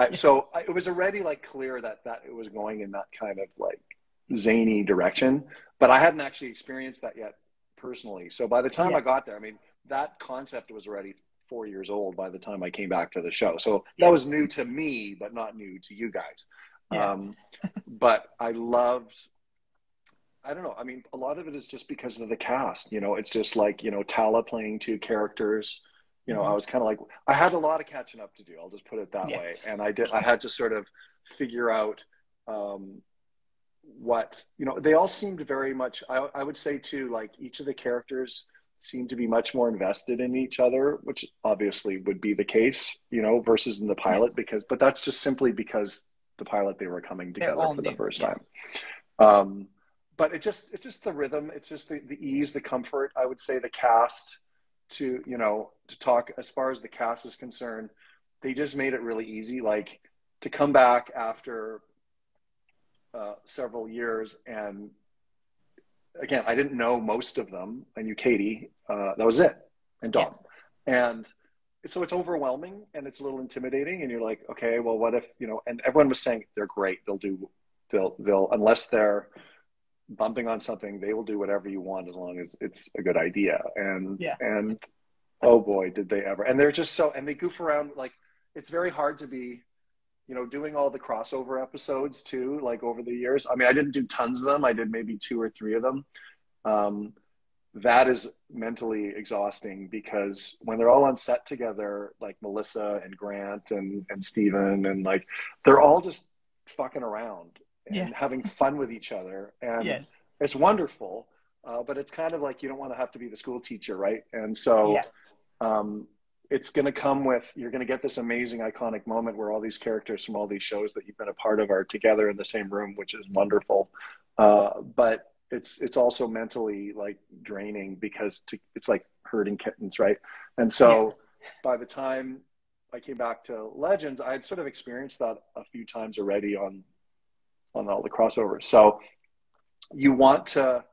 it was already like clear that it was going in that kind of like zany direction. But I hadn't actually experienced that yet personally. So by the time yeah, I got there, I mean, that concept was already 4 years old by the time I came back to the show. So that yeah, was new to me, but not new to you guys. yeah, But I loved, I don't know. I mean, a lot of it is just because of the cast. It's just like, Tala playing two characters. I hmm, was kind of like, I had a lot of catching up to do. I'll just put it that yeah, way. And I had to sort of figure out um, what, they all seemed very much, I would say too, like each of the characters seemed to be much more invested in each other, which obviously would be the case, versus in the yeah. pilot, but that's just simply because the pilot, they were coming They're together all for the new. first Yeah, time. Um, but it's just the rhythm. It's just the ease, the comfort. I would say the cast, to talk as far as the cast is concerned, they just made it really easy. Like, to come back after several years, and again, I didn't know most of them. I knew Katie. That was it, and yeah, Dom. And so it's overwhelming, and it's a little intimidating. And you're like, okay, well, what if, And everyone was saying they're great. They'll unless they're bumping on something, they will do whatever you want as long as it's a good idea. yeah, And oh boy, did they ever. And they're just and they goof around. Like, it's very hard to be, doing all the crossover episodes too, like over the years. I mean, I didn't do tons of them. I did maybe 2 or 3 of them. Um, that is mentally exhausting, because when they're all on set together, like Melissa and Grant and Steven, and like, they're all just fucking around yeah, and having fun with each other. And yes, it's wonderful. But it's kind of like, you don't want to have to be the school teacher, right? And so yeah, um, it's going to come with, you're going to get this amazing iconic moment where all these characters from all these shows that you've been a part of are together in the same room, which is wonderful. But it's also mentally like draining, because it's like herding kittens, right? And yeah, so by the time I came back to Legends, I had sort of experienced that a few times already on all the crossovers. So you want to,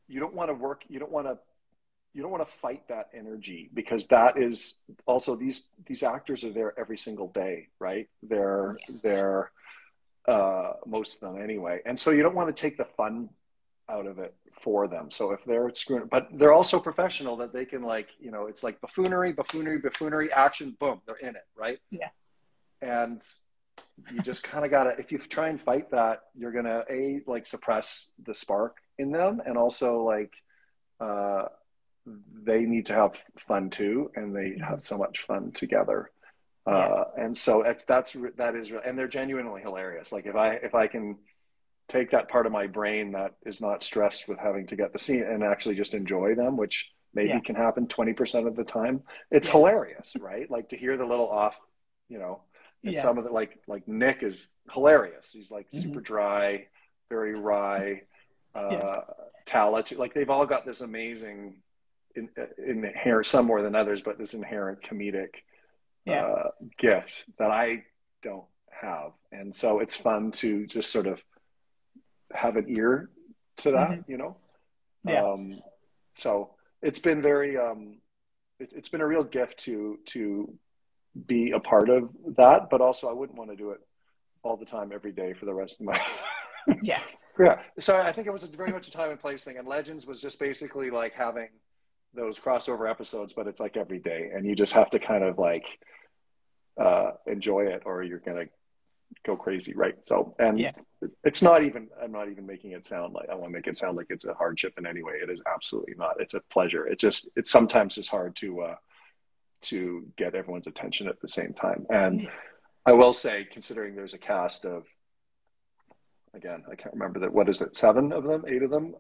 you don't want to work, you don't want to fight that energy, because that is also, these actors are there every single day, right? yes, They're most of them anyway, and so you don't want to take the fun out of it for them. So if they're screwing, but they're also professional that they can like, you know, it's like buffoonery, action, boom, they're in it, right? Yeah. And you just kind of gotta, if you try and fight that, you're gonna like suppress the spark in them, and also like uh, they need to have fun too, and they Mm-hmm. have so much fun together. Yeah. And so that is, and they're genuinely hilarious. Like if I can take that part of my brain that is not stressed with having to get the scene and actually just enjoy them, which maybe Yeah. can happen 20% of the time, it's Yeah. hilarious, right? Like to hear the little off, you know, and Yeah. some of the like Nick is hilarious. He's like Mm-hmm. super dry, very wry, Yeah. uh, talented. Like they've all got this amazing inherent, some more than others, but this inherent comedic Yeah. gift that I don't have. And so it's fun to just sort of have an ear to that, Mm-hmm. you know? Yeah. So it's been very, it's been a real gift to be a part of that, but also I wouldn't want to do it all the time, every day for the rest of my, Yeah. yeah. So I think it was very much a time and place thing. And Legends was just basically like having those crossover episodes, but it's like every day, and you just have to kind of like enjoy it, or you're gonna go crazy, right? So, and Yeah. it's not even, I'm not even making it sound like, I want to make it sound like it's a hardship in any way. It is absolutely not. It's a pleasure. It's sometimes just hard to get everyone's attention at the same time. And Yeah. I will say, considering there's a cast of, again, I can't remember that, what is it, 7 of them, 8 of them,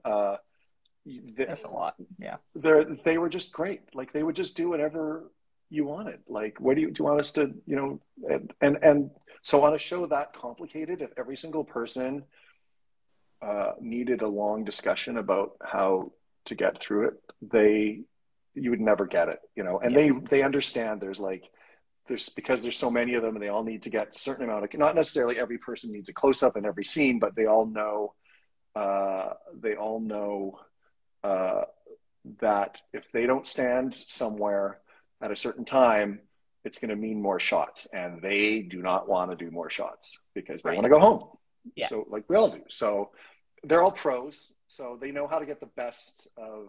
That's a lot. Yeah. they were just great. Like they would just do whatever you wanted. Like, what do you want us to, you know, and so on a show that complicated, if every single person needed a long discussion about how to get through it, you would never get it, you know. And Yeah. they understand there's because there's so many of them, and they all need to get a certain amount of, not necessarily every person needs a close up in every scene, but they all know they all know uh, that if they don't stand somewhere at a certain time, it's going to mean more shots, and they do not want to do more shots because they want Right. to go home. Yeah. So like we all do. So they're all pros, so they know how to get the best of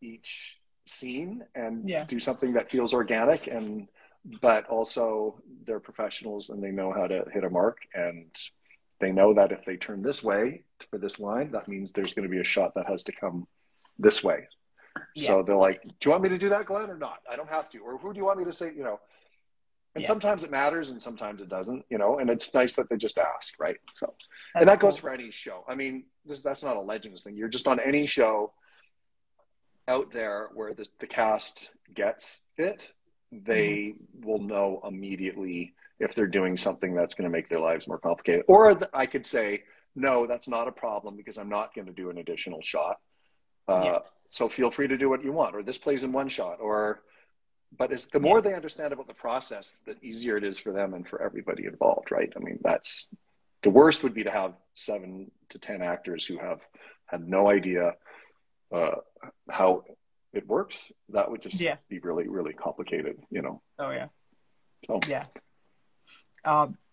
each scene and Yeah. do something that feels organic, and but also they're professionals and they know how to hit a mark, and they know that if they turn this way for this line, that means there's going to be a shot that has to come this way. Yeah. So they're like, do you want me to do that, Glenn, or not? I don't have to. Or who do you want me to say, you know? And Yeah. sometimes it matters and sometimes it doesn't, you know, and it's nice that they just ask, right? So, and That's that goes cool. for any show. I mean, that's not a Legends thing. You're just on any show out there where the cast gets it, Mm-hmm. they will know immediately if they're doing something that's going to make their lives more complicated. Or I could say, no, that's not a problem because I'm not going to do an additional shot. Yeah. So feel free to do what you want, or this plays in one shot, or, but it's the Yeah. more they understand about the process, the easier it is for them and for everybody involved, right? I mean, that's the worst would be to have 7 to 10 actors who have had no idea uh, how it works. That would just Yeah. be really, really complicated, you know? Oh yeah. So, Yeah.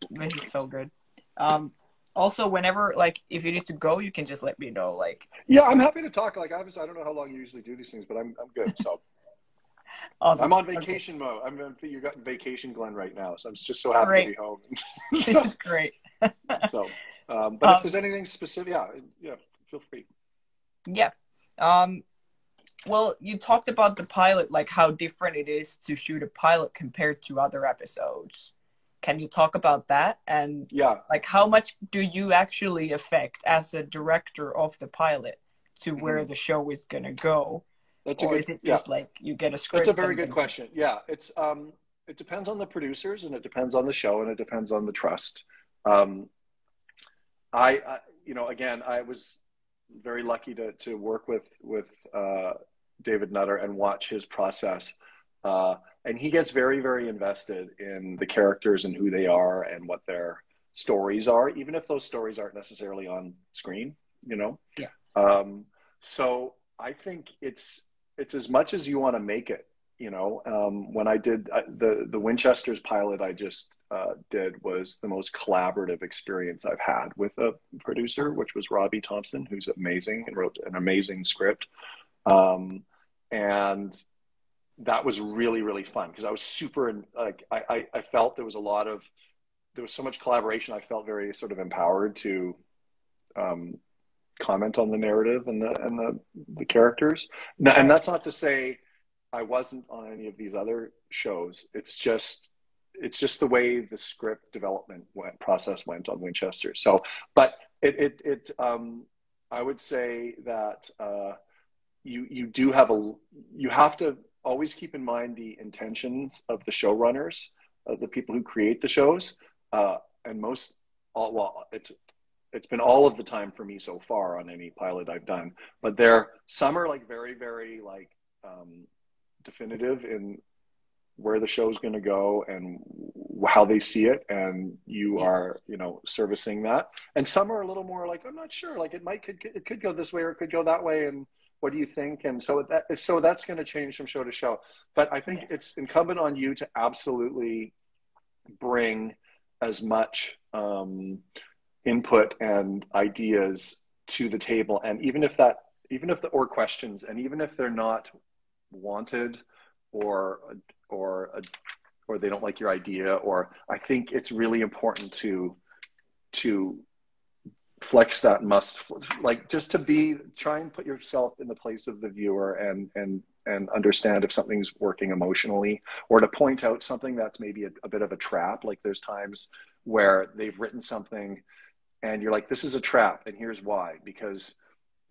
This is so good. Um, Also, whenever like if you need to go, you can just let me know. Like, yeah, I'm happy to talk. Like, obviously, I don't know how long you usually do these things, but I'm good. So I'm awesome. on Okay. vacation mode. You got vacation, Glenn, right now. So I'm just so happy to Great. be home. This so, is great. so but if um, there's anything specific, yeah, feel free. yeah. Um, well, you talked about the pilot, like how different it is to shoot a pilot compared to other episodes. Can you talk about that? And Yeah. like how much do you actually affect as a director of the pilot to where Mm-hmm. the show is gonna go? That's a Or good, is it yeah, just like you get a that's a script very and good then question. Yeah. It depends on the producers, and it depends on the show, and it depends on the trust. Um, you know, again, I was very lucky to work with David Nutter and watch his process. And he gets very, very invested in the characters and who they are and what their stories are, even if those stories aren't necessarily on screen, you know? yeah. Um, so I think it's as much as you want to make it, when I did the Winchester's pilot I just did was the most collaborative experience I've had with a producer, which was Robbie Thompson, who's amazing and wrote an amazing script. And that was really, really fun because I was super, like, I felt there was so much collaboration. I felt very sort of empowered to comment on the narrative and the characters. And that's not to say I wasn't on any of these other shows. It's just the way the script development process went on Winchester. So, but I would say that you have to always keep in mind the intentions of the showrunners, the people who create the shows, and it's been all of the time for me so far on any pilot I've done, but some are like very, very like definitive in where the show's going to go and how they see it, and you are servicing that. And some are a little more like, I'm not sure, like it could go this way or it could go that way, and what do you think? And so that's going to change from show to show. But I think it's incumbent on you to absolutely bring as much input and ideas to the table, and even if or questions, and even if they're not wanted or they don't like your idea, or I think it's really important to flex that like just to try and put yourself in the place of the viewer and understand if something's working emotionally, or to point out something that's maybe a bit of a trap. Like there's times where they've written something and you're like, this is a trap, and here's why, because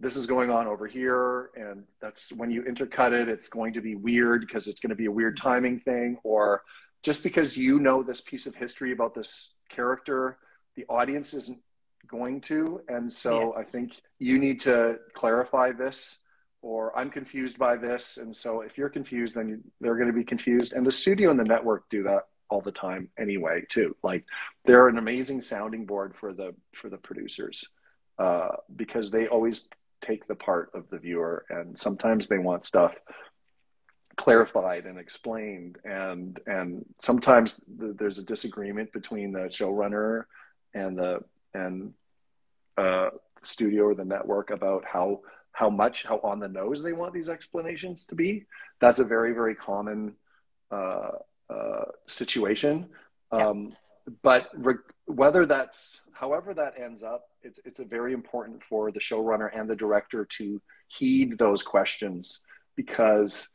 this is going on over here, and that's when you intercut it, it's going to be weird because it's going to be a weird timing thing, or just because this piece of history about this character, the audience isn't going to, and so I think you need to clarify this, or I'm confused by this, and so if you're confused, then they're going to be confused, and the studio and the network do that all the time anyway too. Like they're an amazing sounding board for the producers, because they always take the part of the viewer, and sometimes they want stuff clarified and explained, and sometimes there's a disagreement between the showrunner and the studio or the network about how on the nose they want these explanations to be. That's a very, very common situation. But however that ends up, it's a very important for the showrunner and the director to heed those questions, because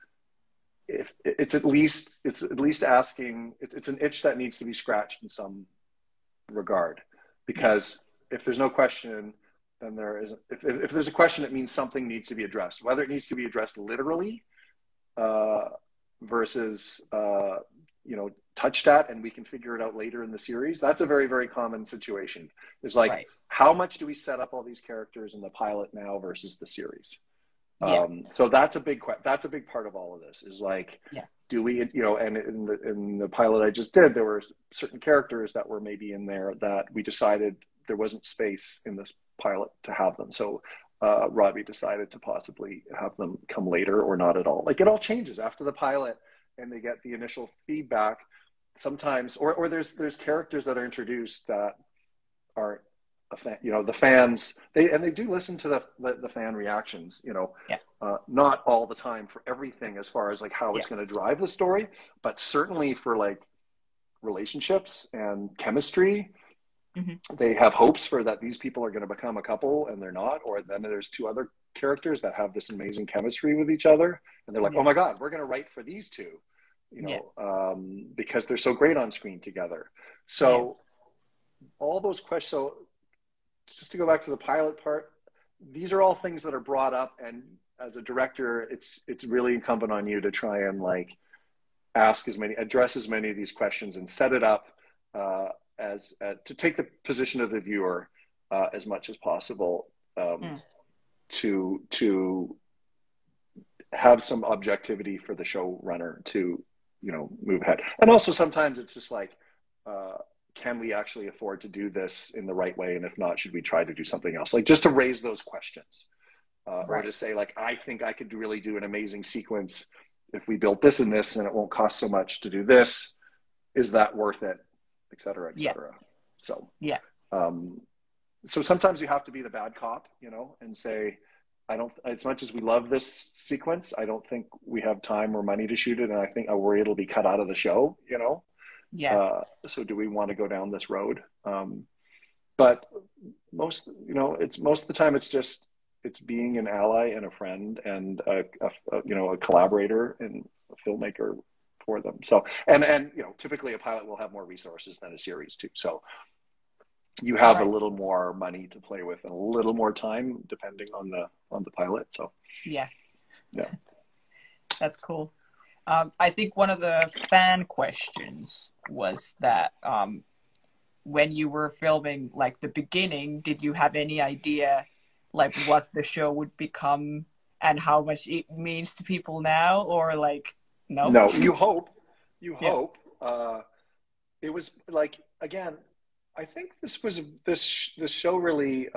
if it's at least asking, it's an itch that needs to be scratched in some regard, because if there's no question, then there isn't. If there's a question, it means something needs to be addressed, whether it needs to be addressed literally versus touched at and we can figure it out later in the series. That's a very, very common situation. It's like, how much do we set up all these characters in the pilot now versus the series? So that's a big part of all of this, is like, do we, and in the pilot I just did, there were certain characters that were maybe in there that we decided there wasn't space in this pilot to have them. So Robbie decided to possibly have them come later or not at all. Like it all changes after the pilot and they get the initial feedback sometimes, or there's characters that are introduced that aren't a fan, the fans, they do listen to the fan reactions, not all the time for everything as far as like how it's going to drive the story, but certainly for like relationships and chemistry. They have hopes for that these people are going to become a couple and they're not, or then there's two other characters that have this amazing chemistry with each other and they're like, oh my God, we're going to write for these two, because they're so great on screen together. So all those questions, so just to go back to the pilot part, these are all things that are brought up, and as a director, it's really incumbent on you to try and like address as many of these questions and set it up as to take the position of the viewer as much as possible, to have some objectivity for the showrunner to move ahead. And also sometimes it's just like, can we actually afford to do this in the right way? And if not, should we try to do something else? Like just to raise those questions, or to say like, I think I could really do an amazing sequence if we built this and this and it won't cost so much to do this, is that worth it, et cetera, et Yeah. cetera. So Yeah. So sometimes you have to be the bad cop, you know, and say, I don't, as much as we love this sequence, I don't think we have time or money to shoot it. And I worry it'll be cut out of the show, you know? Yeah. So do we want to go down this road? But most, you know, most of the time it's being an ally and a friend and you know, a collaborator and a filmmaker for them. So, and, you know, typically a pilot will have more resources than a series too. So you have a little more money to play with and a little more time depending on the pilot. So yeah, yeah, that's cool. I think one of the fan questions was that when you were filming like the beginning, did you have any idea like what the show would become and how much it means to people now, or like no, you hope Yeah. it was like, again, I think this show really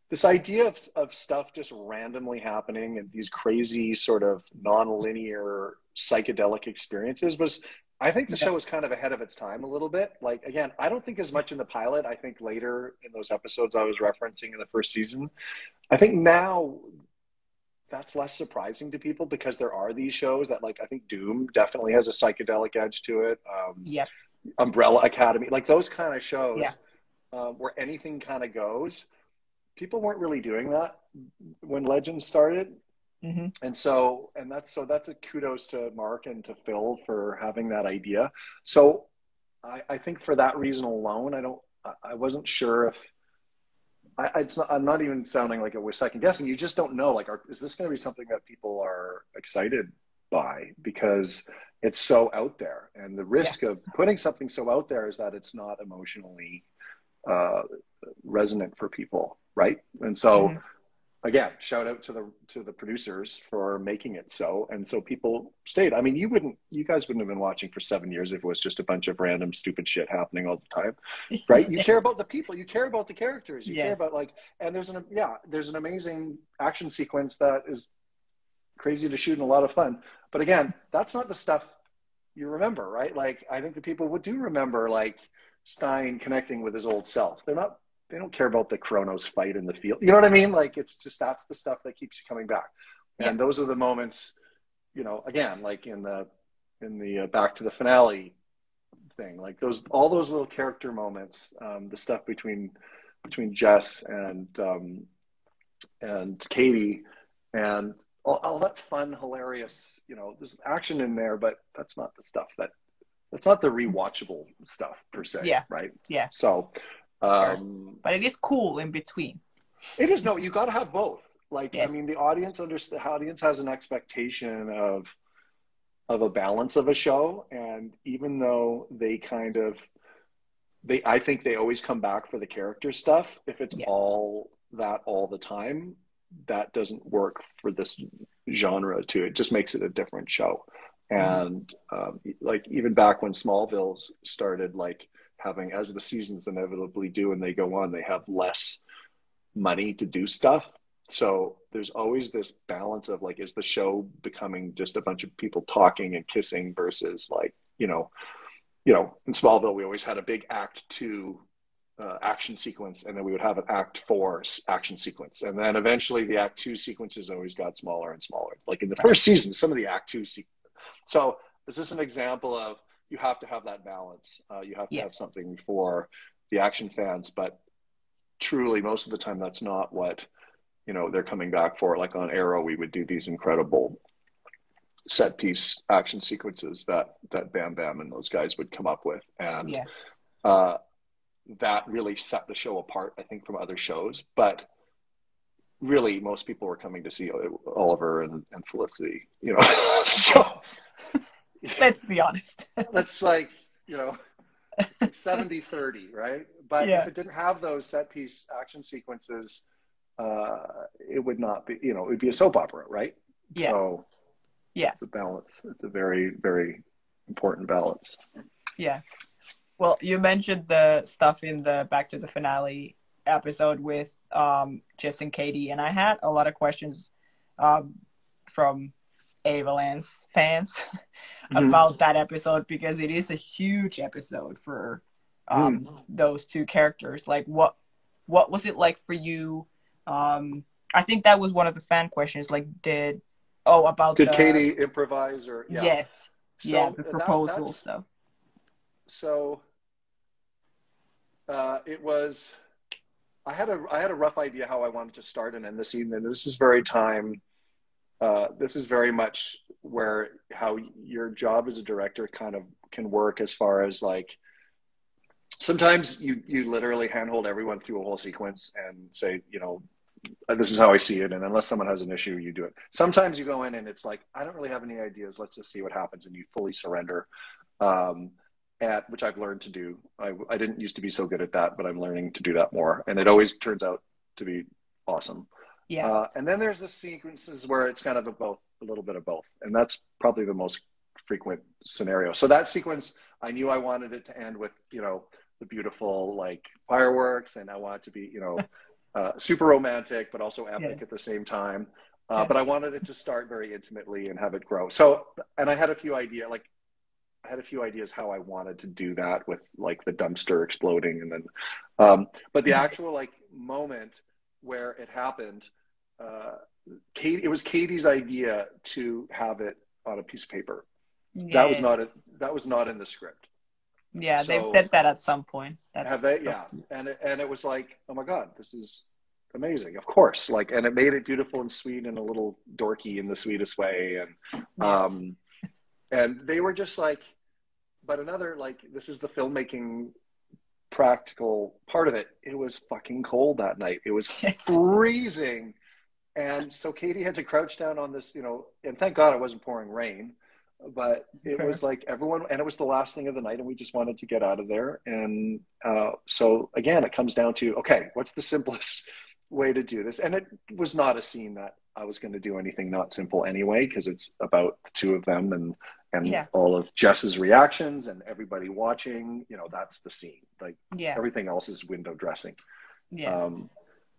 this idea of stuff just randomly happening and these crazy sort of non-linear psychedelic experiences was, I think the show was kind of ahead of its time a little bit. Like, again, I don't think as much in the pilot. I think later in those episodes I was referencing in the first season, I think now that's less surprising to people because there are these shows that, like, I think Doom definitely has a psychedelic edge to it. Yeah. Umbrella Academy, like those kind of shows Yeah. where anything kind of goes. People weren't really doing that when Legends started. Mm-hmm. And that's a kudos to Mark and to Phil for having that idea. So I think for that reason alone, I wasn't sure if I'm not even sounding like it was second guessing. You just don't know, like, is this going to be something that people are excited by because it's so out there, and the risk of putting something so out there is that it's not emotionally resonant for people, right? And so again, shout out to the producers for making it so, and so people stayed. I mean, you guys wouldn't have been watching for 7 years if it was just a bunch of random stupid shit happening all the time, right? You care about the people, you care about the characters, you care about, like, and there's an amazing action sequence that is crazy to shoot and a lot of fun. But again, that's not the stuff you remember, right? Like, I think the people do remember, like, Stein connecting with his old self. They don't care about the Kronos fight in the field. You know what I mean? Like, it's just, that's the stuff that keeps you coming back. And those are the moments, you know, again, like in the back to the finale thing, like all those little character moments, the stuff between Jess and Katie, and all that fun, hilarious, you know, there's action in there, but that's not the rewatchable stuff per se, right? Yeah. So, but it is cool in between. It is. No, you got to have both. Like, yes. I mean, the audience has an expectation of a balance of a show, and even though I think they always come back for the character stuff. If it's all that all the time, that doesn't work for this genre too. It just makes it a different show. And like, even back when Smallville started, like, having, as the seasons inevitably do and they go on, they have less money to do stuff. So there's always this balance of, like, is the show becoming just a bunch of people talking and kissing versus, like, you know, in Smallville, we always had a big act 2 action sequence, and then we would have an act 4 action sequence. And then eventually the act 2 sequences always got smaller and smaller. Like in the first season, some of the act 2 So this is an example of, you have to have that balance. You have to have something for the action fans, but truly most of the time that's not what, you know, they're coming back for. Like on Arrow, we would do these incredible set piece action sequences that Bam Bam and those guys would come up with. And that really set the show apart, I think, from other shows. But really, most people were coming to see Oliver and Felicity, you know. So let's be honest. That's like, you know, it's like 70-30, right? But if it didn't have those set piece action sequences, it would not be, you know, it would be a soap opera, right? So it's a balance. It's a very, very important balance. Yeah. Well, you mentioned the stuff in the Back to the Finale episode with Jess and Katie, and I had a lot of questions from Avalanche fans Mhm. about that episode because it is a huge episode for Mhm. those two characters. Like, what was it like for you? I think that was one of the fan questions. Like, about Did the Katie improvise or yeah? yes, yeah, So the proposal that's stuff. so it was. I had a rough idea how I wanted to start and end the scene, and this is very time. This is very much where how your job as a director kind of can work as far as like sometimes you literally handhold everyone through a whole sequence and say, you know, this is how I see it, and unless someone has an issue, you do it. Sometimes you go in and it's like, I don't really have any ideas. Let's just see what happens, and you fully surrender. Um, at which I've learned to do. I didn't used to be so good at that, but I'm learning to do that more, and it always turns out to be awesome. Yeah, And then there's the sequences where it's kind of a little bit of both, and that's probably the most frequent scenario. So that sequence, I knew I wanted it to end with, you know, the beautiful like fireworks, and I want it to be, you know, super romantic, but also epic yes, at the same time. But I yes, wanted it to start very intimately and have it grow. So, and I had a few ideas, like I had a few ideas how I wanted to do that with like the dumpster exploding, and then, but the actual like moment where it happened, uh, Kate, it was Katie's idea to have it on a piece of paper. That was yes, not it. That was not in the script. yeah. They've So said that at some point. have That's they? so Yeah, cute. and it was like, oh my god, this is amazing. Of course, like, and it made it beautiful and sweet and a little dorky in the sweetest way, Yeah, um, and they were just like, but another like, this is the filmmaking practical part of it. It was fucking cold that night. It was yes, freezing, and so Katie had to crouch down on this, you know, and thank God it wasn't pouring rain, but it fair. was like everyone, and it was the last thing of the night, and we just wanted to get out of there. And so again, it comes down to, okay, what's the simplest way to do this? And it was not a scene that I was going to do anything not simple anyway, because it's about the two of them and Yeah, all of Jess's reactions and everybody watching. You know, that's the scene. Like yeah, everything else is window dressing. yeah, Um,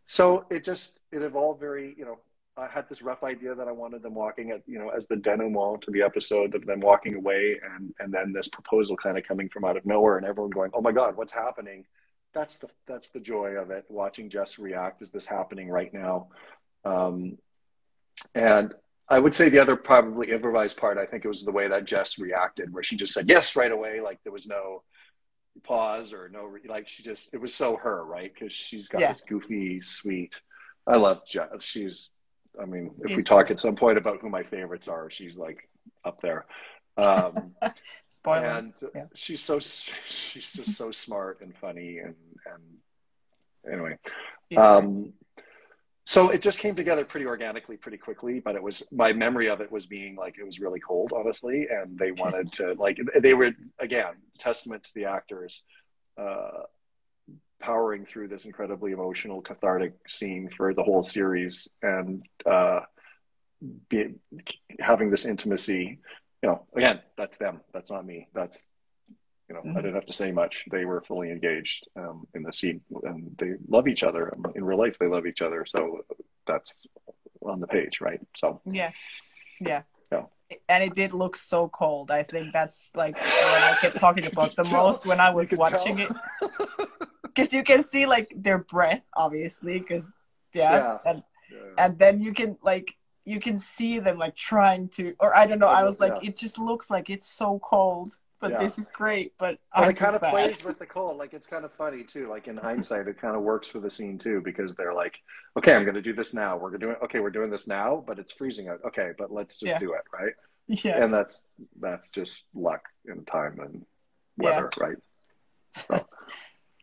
so it evolved very, you know, I had this rough idea that I wanted them walking at, you know, as the denouement to the episode of them walking away, and then this proposal kind of coming from out of nowhere and everyone going, oh my God, what's happening? That's the joy of it. Watching Jess react. Is this happening right now? Um, and I would say the other probably improvised part, I think it was the way that Jess reacted, where she just said yes right away. Like there was no pause or no, like she just, it was so her, right? Because she's got yeah. this goofy, sweet, I love Jess. She's, I mean, if we He's talk at great. some point about who my favorites are, she's like up there. Um, Spoiler. and Yeah. she's just so smart and funny. And anyway, He's great. um, so it just came together pretty organically, pretty quickly. But it was, my memory of it was being like, it was really cold, honestly. And they wanted to, like, they were, again, testament to the actors, uh, powering through this incredibly emotional, cathartic scene for the whole series, and be, having this intimacy. You know, again, that's them. That's not me. That's, you know, I Mhm. didn't have to say much. They were fully engaged in the scene, and they love each other in real life. They love each other, so that's on the page, right? So, Yeah, yeah. yeah, And it did look so cold. I think that's like what I kept talking could you about the tell? most when I You was could watching tell. it, because you can see like their breath, obviously, because yeah, Yeah, yeah. and then you can see them like trying to, or I don't know. I was like, Yeah, it just looks like it's so cold, but yeah. this is great. But But I'm it kind just of bad. plays with the cold. Like it's kind of funny too. Like in hindsight, it kind of works for the scene too, because they're like, okay, I'm going to do this now. We're doing okay. We're doing this now, but it's freezing out. Okay, but let's just Yeah, do it, right? yeah, And that's just luck and time and yeah. weather, right? So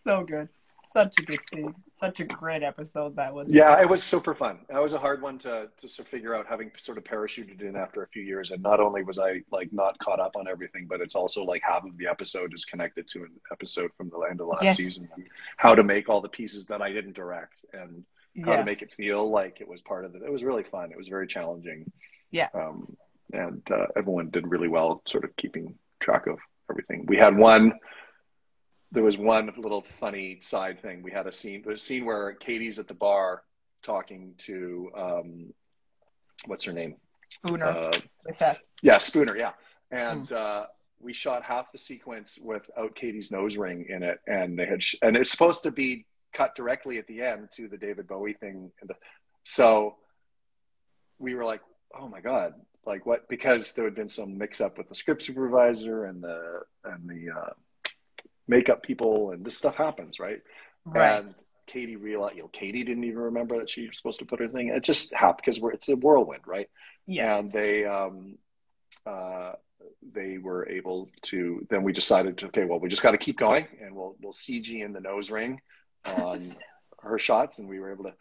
So good. Such a good scene. Such a great episode that was. yeah, it was super fun. That was a hard one to sort of figure out, having sort of parachuted in after a few years. And not only was I like not caught up on everything, but it's also like half of the episode is connected to an episode from the end of last Yes. season, and how to make all the pieces that I didn't direct, and how to Yeah. make it feel like it was part of it. It was really fun. It was very challenging. Yeah. Um, and everyone did really well sort of keeping track of everything. We had one, there was one little funny side thing. We had there's a scene where Katie's at the bar talking to what's her name? Spooner. uh, With Seth. yeah, Spooner, yeah. Mm. And we shot half the sequence without Katie's nose ring in it, and they had, and it's supposed to be cut directly at the end to the David Bowie thing. So we were like, oh my God, like what? Because there had been some mix up with the script supervisor and the makeup people, and this stuff happens, right? Right. And Katie realized, Katie didn't even remember that she was supposed to put her thing. It just happened because it's a whirlwind, right? Yeah. And they were able to. Then we decided to, okay, well, we just got to keep going, and we'll CG in the nose ring on her shots, and we were able to.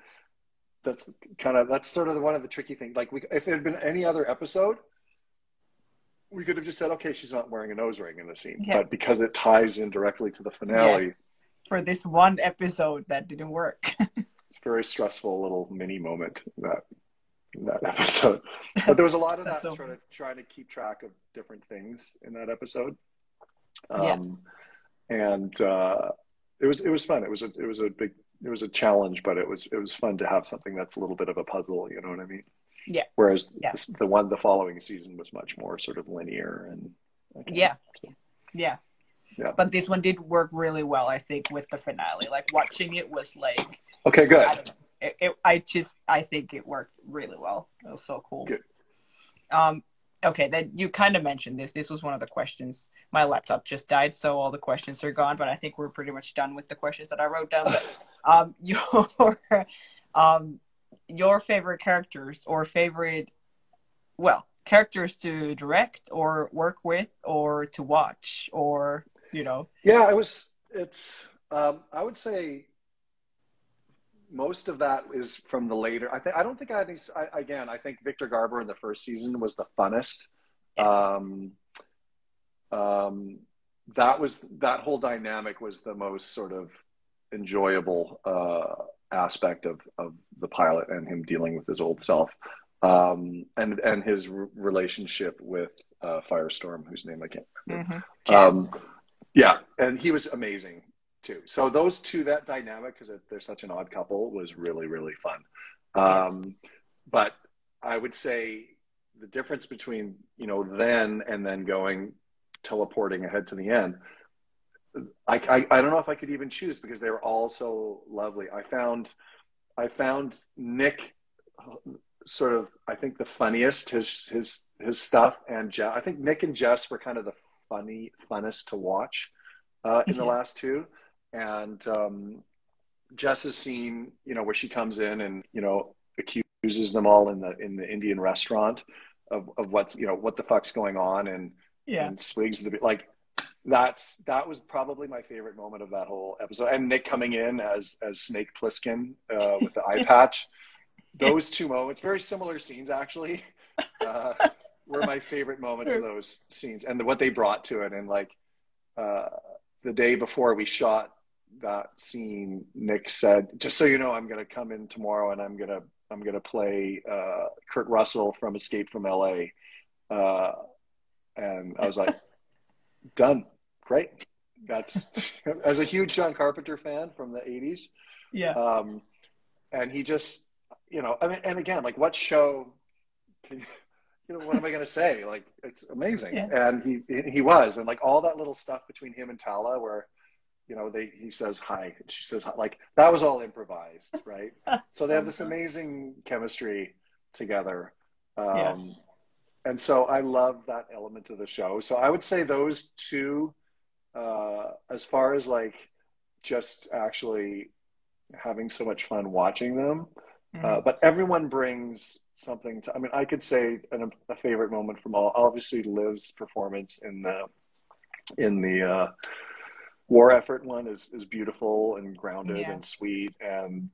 That's sort of one of the tricky things. Like, if it had been any other episode, we could have just said, okay, she's not wearing a nose ring in the scene. Yeah. But because it ties in directly to the finale. Yes. For this one episode, that didn't work. It's a very stressful little mini moment in that episode. But there was a lot of that, trying to keep track of different things in that episode. And it was fun. It was a challenge, but it was fun to have something that's a little bit of a puzzle. You know what I mean? Yeah. Whereas the following season was much more sort of linear and. Okay. Yeah. But this one did work really well, I think, with the finale. Like, watching it was like, okay, good. I don't know. I think it worked really well. It was so cool. Good. Okay, then you kind of mentioned this. This was one of the questions. My laptop just died, so all the questions are gone. But I think we're pretty much done with the questions that I wrote down. But your favorite characters or characters to direct or work with or to watch or, Yeah, I would say most of that is from the later. I don't think I had any. I think Victor Garber in the first season was the funnest. Yes. That whole dynamic was the most sort of enjoyable aspect of the pilot, and him dealing with his old self, and his relationship with Firestorm, whose name I can't remember. Mm-hmm. Yeah, and he was amazing too. So those two, that dynamic, because they're such an odd couple, was really, really fun. But I would say the difference between then and then teleporting ahead to the end, I don't know if I could even choose, because they were all so lovely. I found Nick sort of, I think, the funniest, his stuff, and Jess. I think Nick and Jess were kind of the funnest to watch in the last two. And Jess's scene, where she comes in and accuses them all in the Indian restaurant of what the fuck's going on, and swigs the like. That was probably my favorite moment of that whole episode. And Nick coming in as Snake Plissken with the eye patch. Those two moments, very similar scenes actually, were my favorite moments of those scenes, and what they brought to it. And like the day before we shot that scene, Nick said, "Just so you know, I'm going to come in tomorrow, and I'm going to play Kurt Russell from Escape from L.A." And I was like, "Done, great." That's as a huge John Carpenter fan from the '80s. Yeah. And he just, and again, like, what show? What am I going to say? Like, it's amazing. Yeah. And he was, and like all that little stuff between him and Tala, where he says hi, and she says hi, like that was all improvised, right? So they have this amazing chemistry together. And so I love that element of the show. So I would say those two, as far as like just actually having so much fun watching them. But everyone brings something to. I mean, I could say a favorite moment from all. Obviously, Liv's performance in the war effort one is beautiful and grounded and sweet. And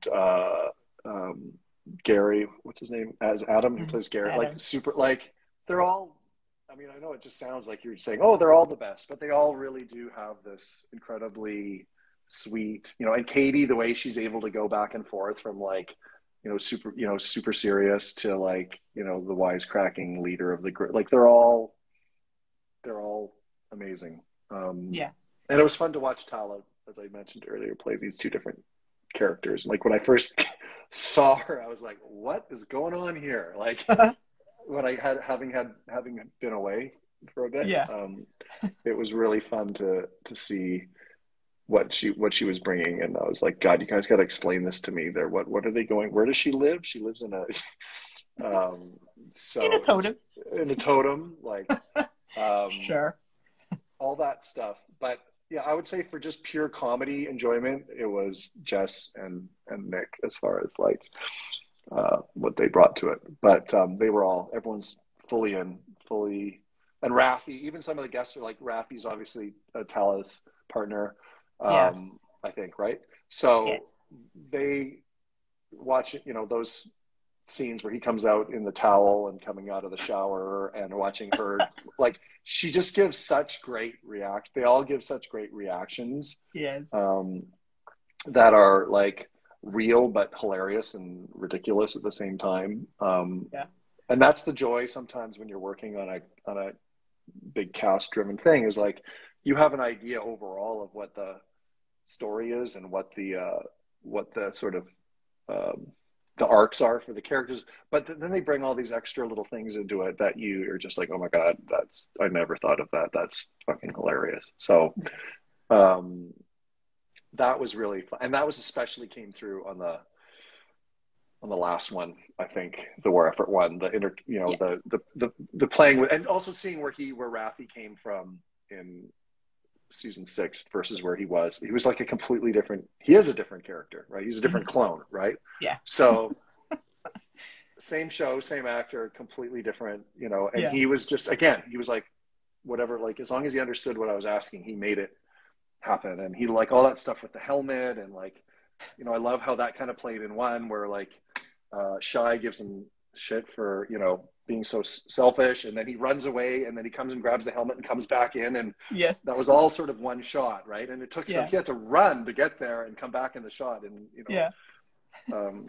Gary, what's his name, as Adam, who plays Gary, like super, like they're all. I mean, I know it just sounds like you're saying, oh, they're all the best, but they all really do have this incredibly sweet, and Katie, the way she's able to go back and forth from like, super serious to like, the wisecracking leader of the group. Like they're all amazing. And it was fun to watch Tala, as I mentioned earlier, play these two different characters. Like when I first saw her, I was like, what is going on here? Like, when I had having been away for a bit, Yeah. it was really fun to see what she was bringing, and I was like, God, you guys got to explain this to me. There, what are they going? Where does she live? She lives in a um, In a so totem. in a totem, like Sure. all that stuff. But yeah, I would say for just pure comedy enjoyment, it was Jess and Nick as far as like what they brought to it. But they were everyone's fully in, fully, and Rafi, even some of the guests are like, Rafi's obviously Tala's partner, Yeah. I think, right? Yeah. So they watch, those scenes where he comes out in the towel and coming out of the shower and watching her, like, she just gives such great they all give such great reactions, Yes. that are like real but hilarious and ridiculous at the same time. Yeah. And that's the joy sometimes when you're working on a big cast driven thing, is like you have an idea overall of what the story is and what the sort of um, the arcs are for the characters, but then they bring all these extra little things into it that you are just like, oh my God, I never thought of that. That's fucking hilarious. So um, that was really fun, and that was especially came through on the last one. I think the war effort one, Yeah. the playing with, and also seeing where Raffi came from in season 6 versus where he was like a completely different, he is a different character, right? He's a different clone, right? Yeah. So same show, same actor, completely different, and Yeah. he was just, again, he was like, whatever, like as long as he understood what I was asking, he made it happen. And he, like, all that stuff with the helmet, and like, I love how that kind of played in one where like Shy gives him shit for being so selfish, and then he runs away, and then he comes and grabs the helmet and comes back in, and Yes. that was all sort of one shot, right? And it took, so Yeah. he had to run to get there and come back in the shot, and Yeah. um,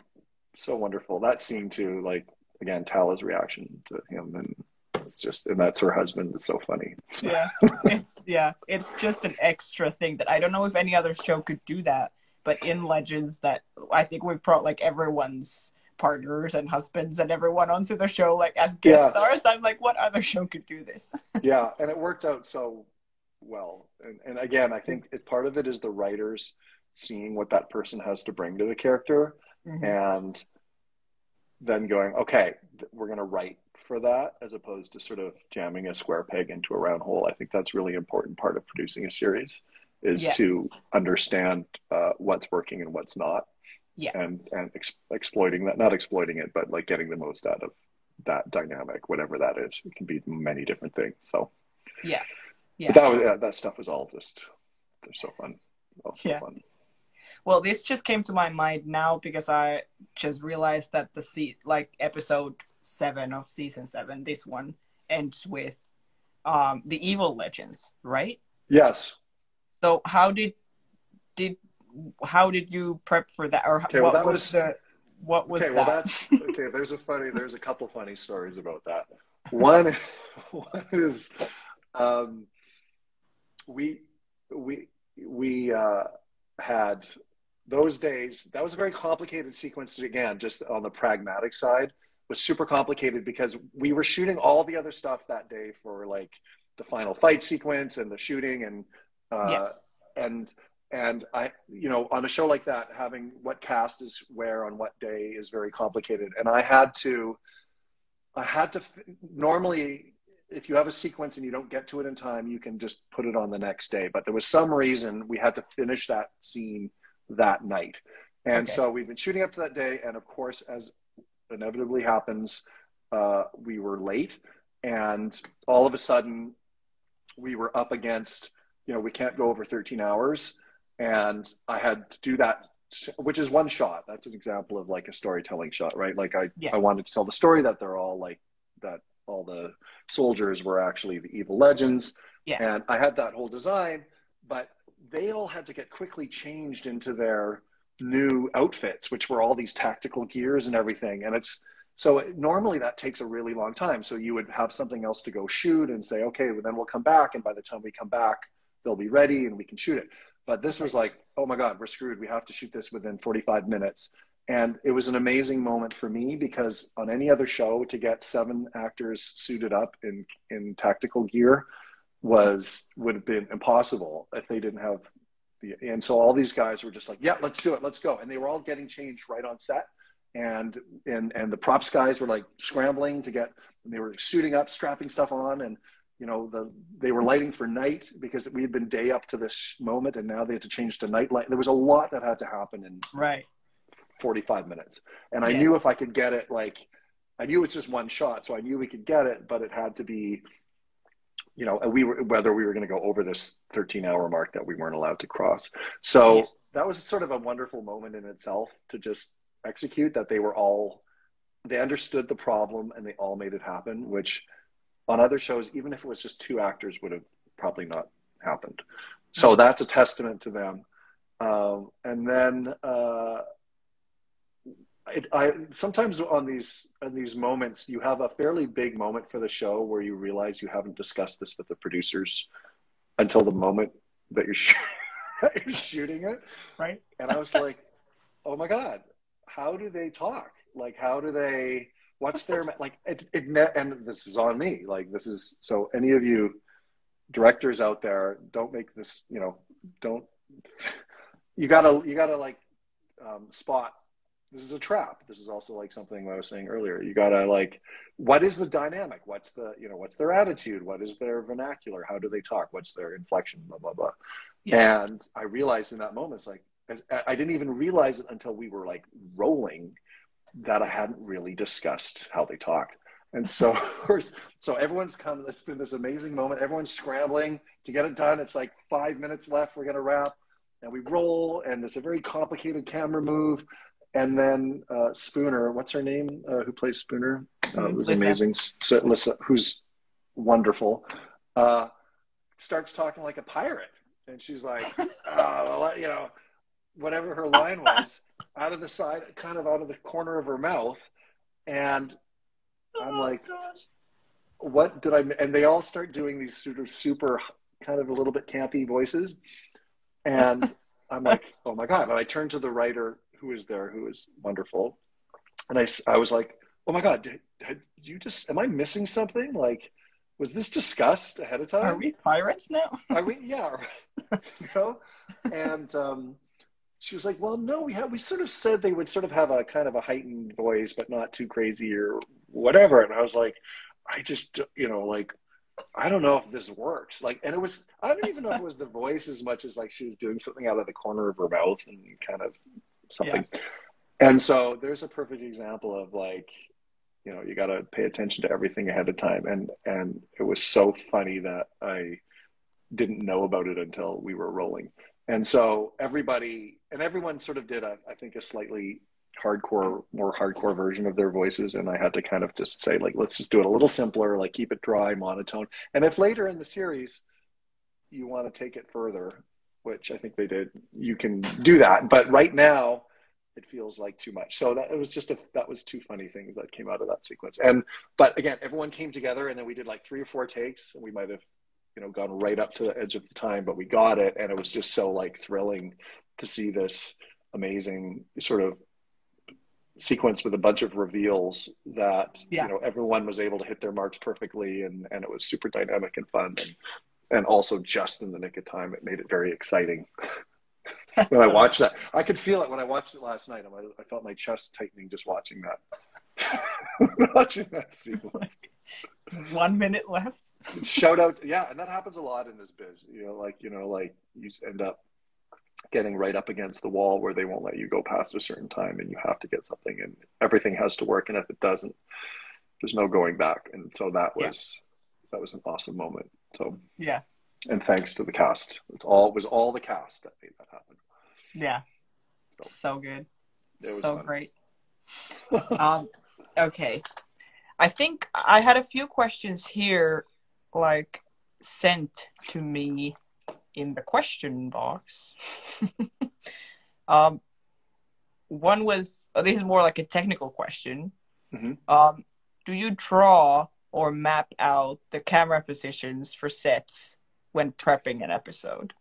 so wonderful that scene too. Like, again, Tala's reaction to him, and it's just, and that's her husband. It's so funny. Yeah. It's just an extra thing that I don't know if any other show could do that, but in Legends, that I think we've brought like everyone's partners and husbands and everyone onto the show like as guest Yeah, stars. I'm like, what other show could do this? yeah, and it worked out so well. And again, I think part of it is the writers seeing what that person has to bring to the character, Mm-hmm. and then going, okay, we're going to write for that, as opposed to sort of jamming a square peg into a round hole. I think that's really important part of producing a series, is Yeah. to understand what's working and what's not, Yeah. and exploiting that, not exploiting it, but like getting the most out of that dynamic, whatever that is. It can be many different things. So Yeah. but Yeah. that stuff is all just, they're so fun. All so Yeah. fun. Well, this just came to my mind now because I just realized that episode 7 of season 7, this one ends with the evil legends, right? Yes. So did how did you prep for that, or Okay. Well, that was what was okay. Well, that? that's okay. There's a couple funny stories about that. One, one is we we had those days. That was a very complicated sequence. Again, just on the pragmatic side, was super complicated because we were shooting all the other stuff that day for like the final fight sequence and the shooting, and Yeah. and I, on a show like that, having what cast is where on what day is very complicated. And I had to normally, if you have a sequence and you don't get to it in time, you can just put it on the next day. But there was some reason we had to finish that scene that night. And Okay. so we've been shooting up to that day. And of course, as inevitably happens, we were late. And all of a sudden, we were up against, we can't go over 13 hours. And I had to do that, which is one shot. That's an example of like a storytelling shot, right? Like I wanted to tell the story that they're all like, that all the soldiers were actually the evil legends. Yeah. And I had that whole design, but they all had to get quickly changed into their new outfits, which were all these tactical gears and everything. And so normally that takes a really long time. So you would have something else to go shoot and say, okay, well, then we'll come back. And by the time we come back, they'll be ready and we can shoot it. But this was like, oh my God, we're screwed. We have to shoot this within 45 minutes. And it was an amazing moment for me because on any other show, to get 7 actors suited up in tactical gear would have been impossible if they didn't have and so all these guys were just like, yeah, let's do it, let's go. And they were all getting changed right on set. And the props guys were like scrambling to get, they were suiting up, strapping stuff on, and they were lighting for night because we had been day up to this moment, and now they had to change to night light. There was a lot that had to happen in 45 minutes. And I knew if I could get it, like, I knew it's just one shot, so I knew we could get it, but it had to be, whether we were going to go over this 13-hour mark that we weren't allowed to cross. So that was sort of a wonderful moment in itself to just execute that. They understood the problem and they all made it happen, which on other shows, even if it was just 2 actors, would have probably not happened. So that's a testament to them. And then I sometimes on these moments, you have a fairly big moment for the show where you realize you haven't discussed this with the producers until the moment that you're shooting it. Right. And I was like, oh my God, how do they talk? Like, how do they, what's their, like, and this is on me. Like, this is, so any of you directors out there, don't make this, you gotta like spot, this is a trap. This is also like something I was saying earlier. You gotta like, what is the dynamic? What's their attitude? What is their vernacular? How do they talk? What's their inflection? Blah, blah, blah. Yeah. And I realized in that moment, it's like, I didn't even realize it until we were like rolling that I hadn't really discussed how they talked. And so everyone's come, it's been this amazing moment. Everyone's scrambling to get it done. It's like 5 minutes left. We're going to wrap, and we roll, and it's a very complicated camera move. And then Spooner, what's her name? Who plays Spooner? It was amazing. So, Lisa, who's wonderful, starts talking like a pirate. And she's like, whatever her line was, out of the side, kind of out of the corner of her mouth. And I'm like, what did I, and they all start doing these sort of super kind of a little bit campy voices. And I'm like, oh my God. And I turned to the writer who is there, who is wonderful. And I was like, oh my God, did you just, am I missing something? Like, was this discussed ahead of time? Are we pirates now? Are we? Yeah. And she was like, well, no, we sort of said they would sort of have a kind of a heightened voice, but not too crazy or whatever. And I was like, I just, like, I don't know if this works. Like, and it was, I don't even know if it was the voice as much as like she was doing something out of the corner of her mouth and kind of something. Yeah. And so there's a perfect example of like, you got to pay attention to everything ahead of time. And it was so funny that I didn't know about it until we were rolling. And so everyone sort of did I think a slightly more hardcore version of their voices. And I had to kind of just say, like, let's just do it a little simpler, like keep it dry, monotone. And if later in the series you want to take it further, which I think they did, you can do that. But right now it feels like too much. So that was 2 funny things that came out of that sequence. But again, everyone came together, and then we did like 3 or 4 takes, and we might have, gone right up to the edge of the time, but we got it. And it was just so like thrilling to see this amazing sort of sequence with a bunch of reveals that, everyone was able to hit their marks perfectly. And it was super dynamic and fun. And also just in the nick of time, it made it very exciting. When I watched that, I could feel it when I watched it last night. I felt my chest tightening just watching that. Watching that sequence. 1 minute left. Shout out, yeah, and that happens a lot in this biz. Like you end up getting right up against the wall where they won't let you go past a certain time, and you have to get something, and everything has to work. And if it doesn't, there's no going back. And so that was an awesome moment. So yeah, and thanks to the cast. It was all the cast that made that happen. Yeah, so good, so fun. Great. Okay, I think I had a few questions here, like sent to me in the question box. One was, this is more like a technical question. Mm-hmm. Do you draw or map out the camera positions for sets when prepping an episode?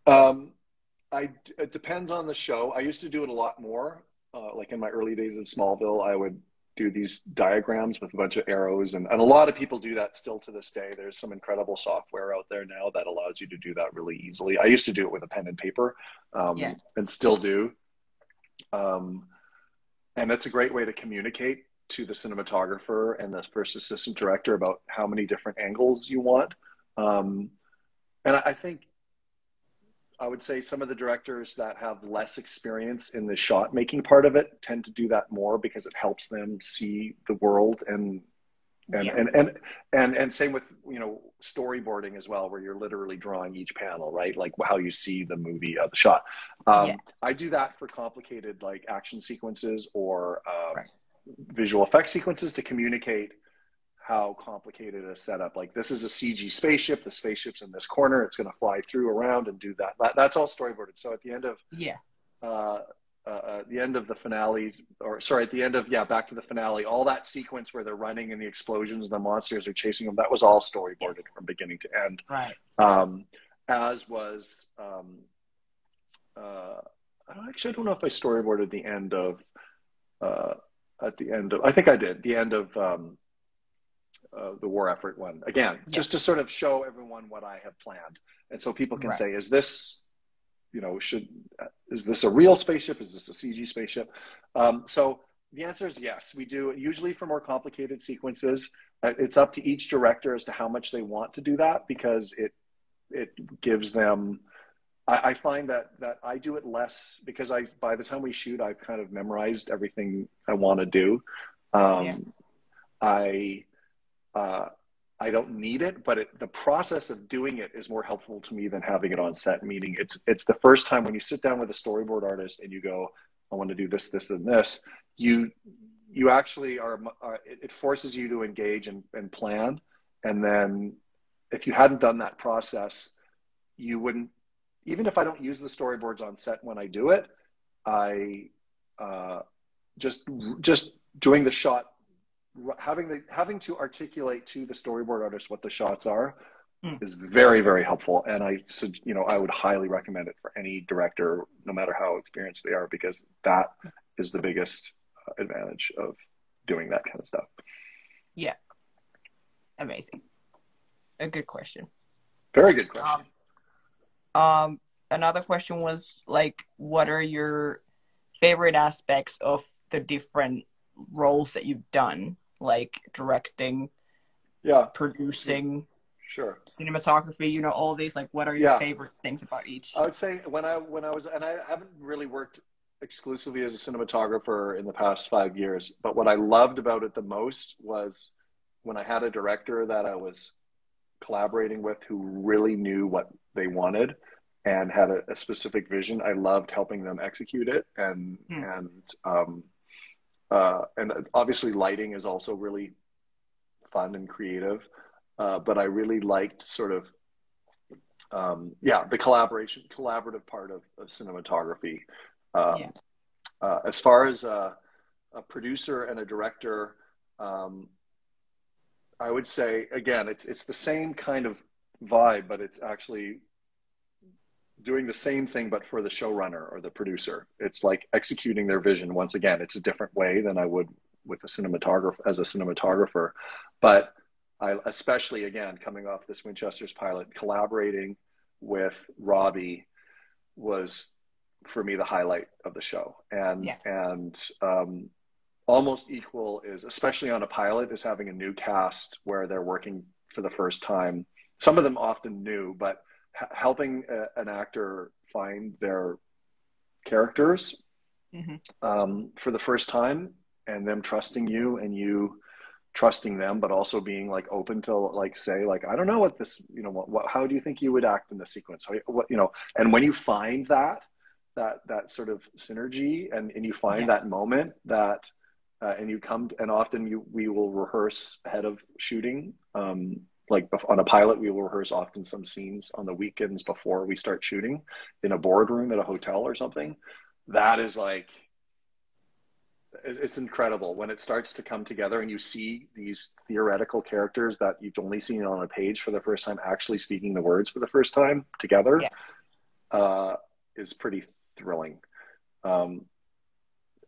It depends on the show. I used to do it a lot more. like in my early days of Smallville, I would do these diagrams with a bunch of arrows, and a lot of people do that still to this day. There's some incredible software out there now that allows you to do that really easily. I used to do it with a pen and paper, Yeah. and still do. And that's a great way to communicate to the cinematographer and the first assistant director about how many different angles you want. And I think I would say some of the directors that have less experience in the shot making part of it tend to do that more because it helps them see the world and Yeah. and and and same with storyboarding as well, where you're literally drawing each panel, right? Like how you see the movie, the shot. Yeah. I do that for complicated like action sequences or Right. visual effects sequences to communicate how complicated a setup. Like this is a CG spaceship. The spaceship's in this corner. It's going to fly through around and do that. That's all storyboarded. So at the end of Yeah. the end of the finale, or sorry, at the end of back to the finale, all that sequence where they're running and the explosions and the monsters are chasing them, that was all Yes. storyboarded from beginning to end. Right. As was actually, I don't know if I storyboarded the end of at the end of I think I did the end of the war effort one again, Yeah. just to sort of show everyone what I have planned, and so people can Right. say, is this is this a real spaceship? Is this a CG spaceship? So the answer is yes. We do usually for more complicated sequences. It's up to each director as to how much they want to do that, because it gives them. I find that I do it less because by the time we shoot, I've kind of memorized everything I want to do. Yeah. I I don't need it, but the process of doing it is more helpful to me than having it on set. Meaning, it's the first time when you sit down with a storyboard artist and you go, I want to do this, this, and this. You actually it forces you to engage and plan. And then if you hadn't done that process, you wouldn't. Even if I don't use the storyboards on set when I do it, I just doing the shot, having to articulate to the storyboard artist what the shots are is very, very helpful. And I would highly recommend it for any director, no matter how experienced they are, because that is the biggest advantage of doing that kind of stuff. Yeah. Amazing. A good question. Very good question. Another question was like, what are your favorite aspects of the different roles that you've done, like directing, producing, sure, cinematography? All these. Like, what are your favorite things about each? I would say when I was, and I haven't really worked exclusively as a cinematographer in the past 5 years, but what I loved about it the most was when I had a director that I was collaborating with who really knew what they wanted and had a specific vision. I loved helping them execute it, and obviously lighting is also really fun and creative. But I really liked sort of the collaborative part of cinematography. As far as a producer and a director, I would say again, it's the same kind of vibe, but it's actually doing the same thing, but for the showrunner or the producer. It's like executing their vision. Once again, it's a different way than I would with a cinematographer. But I, especially again, coming off this Winchester's pilot, collaborating with Robbie was for me the highlight of the show. And almost equal is, especially on a pilot, is having a new cast where they're working for the first time. Some of them often new, but helping an actor find their characters for the first time, and them trusting you and you trusting them, but also being like open to like say like, I don't know what this, how do you think you would act in the sequence? And when you find that sort of synergy and you find that moment that and you come and often we will rehearse ahead of shooting. Like on a pilot, we will rehearse often some scenes on the weekends before we start shooting in a boardroom at a hotel or something. That is like, it's incredible when it starts to come together and you see these theoretical characters that you've only seen on a page for the first time actually speaking the words for the first time together. Is pretty thrilling.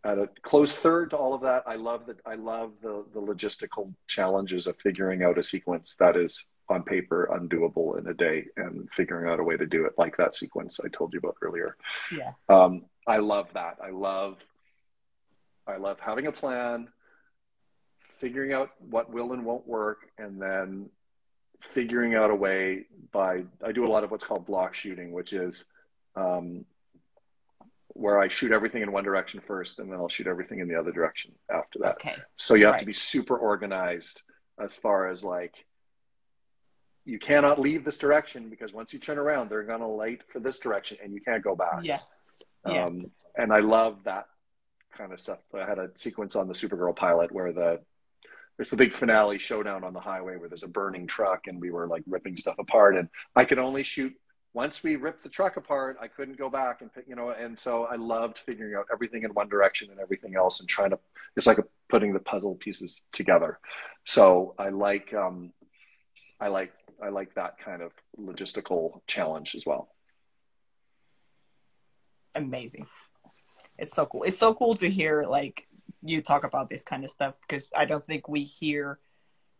at a close third to all of that, I love that. I love the logistical challenges of figuring out a sequence that is on paper undoable in a day and figuring out a way to do it, like that sequence I told you about earlier. Yeah. I love that. I love having a plan, figuring out what will and won't work, and then figuring out a way I do a lot of what's called block shooting, which is where I shoot everything in one direction first, and then I'll shoot everything in the other direction after that. Okay. So you have to be super organized as far as like, you cannot leave this direction because once you turn around, they're going to light for this direction and you can't go back. Yeah. Yeah. And I love that kind of stuff. I had a sequence on the Supergirl pilot where there's the big finale showdown on the highway where there's a burning truck and we were like ripping stuff apart, and I could only shoot once we ripped the truck apart. I couldn't go back and pick, and so I loved figuring out everything in one direction and everything else and trying to, it's like putting the puzzle pieces together. So I like that kind of logistical challenge as well. Amazing. It's so cool. It's so cool to hear like you talk about this kind of stuff, because I don't think we hear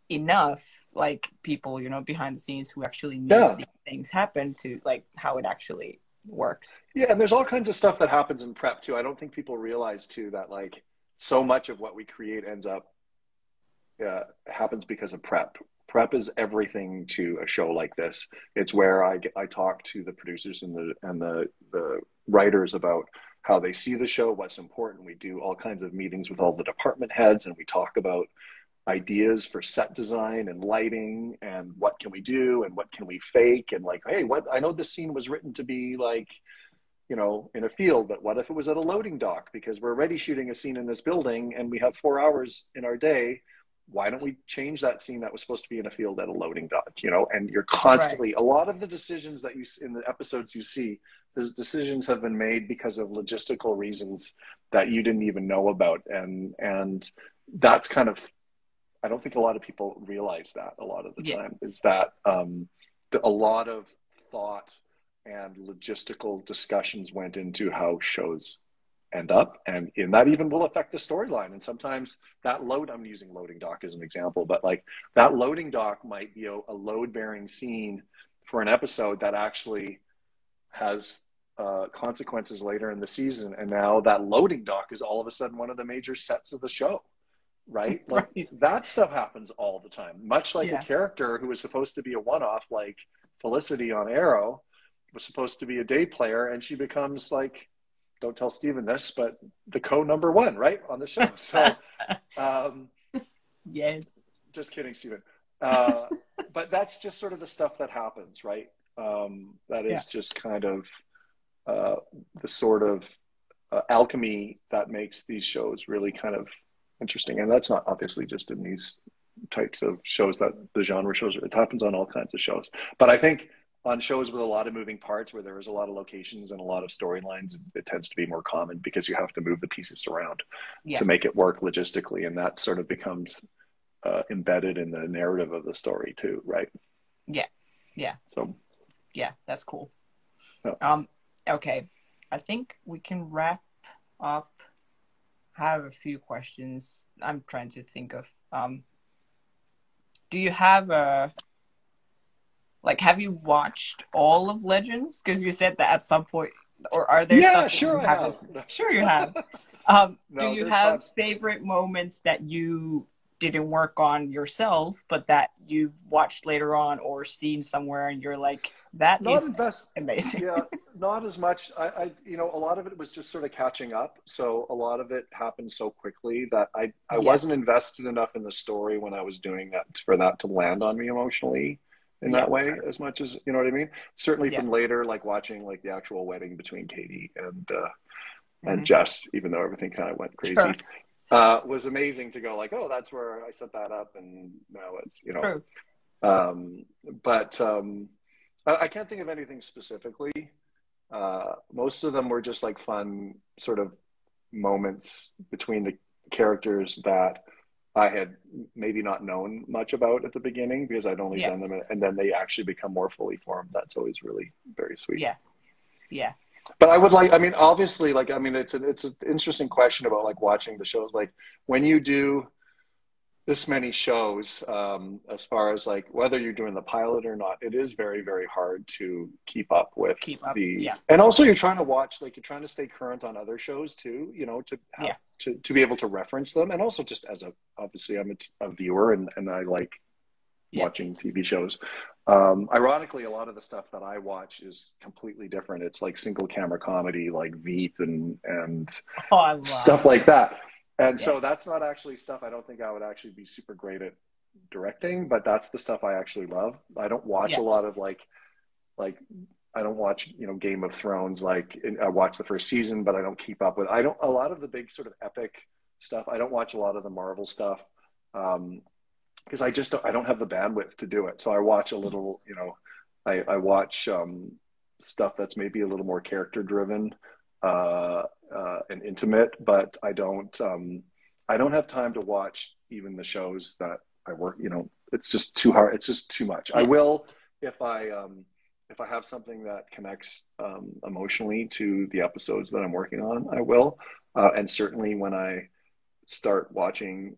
enough like people, behind the scenes who actually know these things happen, to like how it actually works. Yeah, and there's all kinds of stuff that happens in prep too. I don't think people realize too that like so much of what we create ends up happens because of prep. Prep is everything to a show like this. It's where I talk to the producers and the writers about how they see the show, what's important. We do all kinds of meetings with all the department heads, and we talk about ideas for set design and lighting and what can we do and what can we fake, and like, hey, I know this scene was written to be like, in a field, but what if it was at a loading dock, because we're already shooting a scene in this building and we have 4 hours in our day. Why don't we change that scene that was supposed to be in a field at a loading dock, and you're constantly, a lot of the decisions that you in the episodes you see, the decisions have been made because of logistical reasons that you didn't even know about. And that's kind of, I don't think a lot of people realize that a lot of the time, is that a lot of thought and logistical discussions went into how shows end up, and in that even will affect the storyline. And sometimes that I'm using loading dock as an example, but like that loading dock might be a load bearing scene for an episode that actually has consequences later in the season, and now that loading dock is all of a sudden one of the major sets of the show, right? Like that stuff happens all the time, much like a character who was supposed to be a one-off, like Felicity on Arrow was supposed to be a day player, and she becomes like, don't tell Steven this, but the number one, right, on the show. So yes, just kidding, Steven. But that's just sort of the stuff that happens, right? That is just kind of the sort of alchemy that makes these shows really kind of interesting. And that's not obviously just in these types of shows, that the genre shows, it happens on all kinds of shows. But I think on shows with a lot of moving parts, where there is a lot of locations and a lot of storylines, it tends to be more common because you have to move the pieces around to make it work logistically. And that sort of becomes embedded in the narrative of the story too, right? Yeah. Yeah. So, yeah, that's cool. Yeah. Okay. I think we can wrap up. I have a few questions I'm trying to think of. Do you have have you watched all of Legends? Because you said that at some point, or are there stuff sure I have. Sure you have. No, do you have favorite moments that you didn't work on yourself, but that you've watched later on or seen somewhere and you're like, that is amazing? Yeah, not as much. I a lot of it was just sort of catching up. So a lot of it happened so quickly that I wasn't invested enough in the story when I was doing that for that to land on me emotionally in that way, as much as, you know what I mean? Certainly from later, like watching like the actual wedding between Katie and Jess, even though everything kind of went crazy, was amazing to go like, oh, that's where I set that up. And now it's, but I can't think of anything specifically. Most of them were just like fun sort of moments between the characters that I had maybe not known much about at the beginning because I'd only done them, and then they actually become more fully formed. That's always really very sweet. Yeah. But I would like, I mean, obviously, like, I mean, it's an interesting question about like watching the shows. Like when you do this many shows, as far as like whether you're doing the pilot or not, it is very, very hard to keep up with Keep up. the, Yeah. and also you're trying to watch, like you're trying to stay current on other shows too, you know, to have Yeah. to be able to reference them. And also just as a, obviously I'm a viewer and I like Yeah. watching TV shows. Ironically, a lot of the stuff that I watch is completely different. It's like single camera comedy, like Veep and Oh, I love stuff like that. And yeah. so that's not actually stuff I don't think I would actually be super great at directing, but that's the stuff I actually love. I don't watch Yeah. a lot of like I don't watch, you know, Game of Thrones. Like I watch the first season, but I don't keep up with. I don't a lot of the big sort of epic stuff. I don't watch a lot of the Marvel stuff. Because I just I don't have the bandwidth to do it. So I watch a little, you know, I watch stuff that's maybe a little more character driven and intimate, but I don't have time to watch even the shows that I work. You know, it's just too hard. It's just too much. I Yeah. will if I have something that connects emotionally to the episodes that I'm working on, I will. And certainly when I start watching.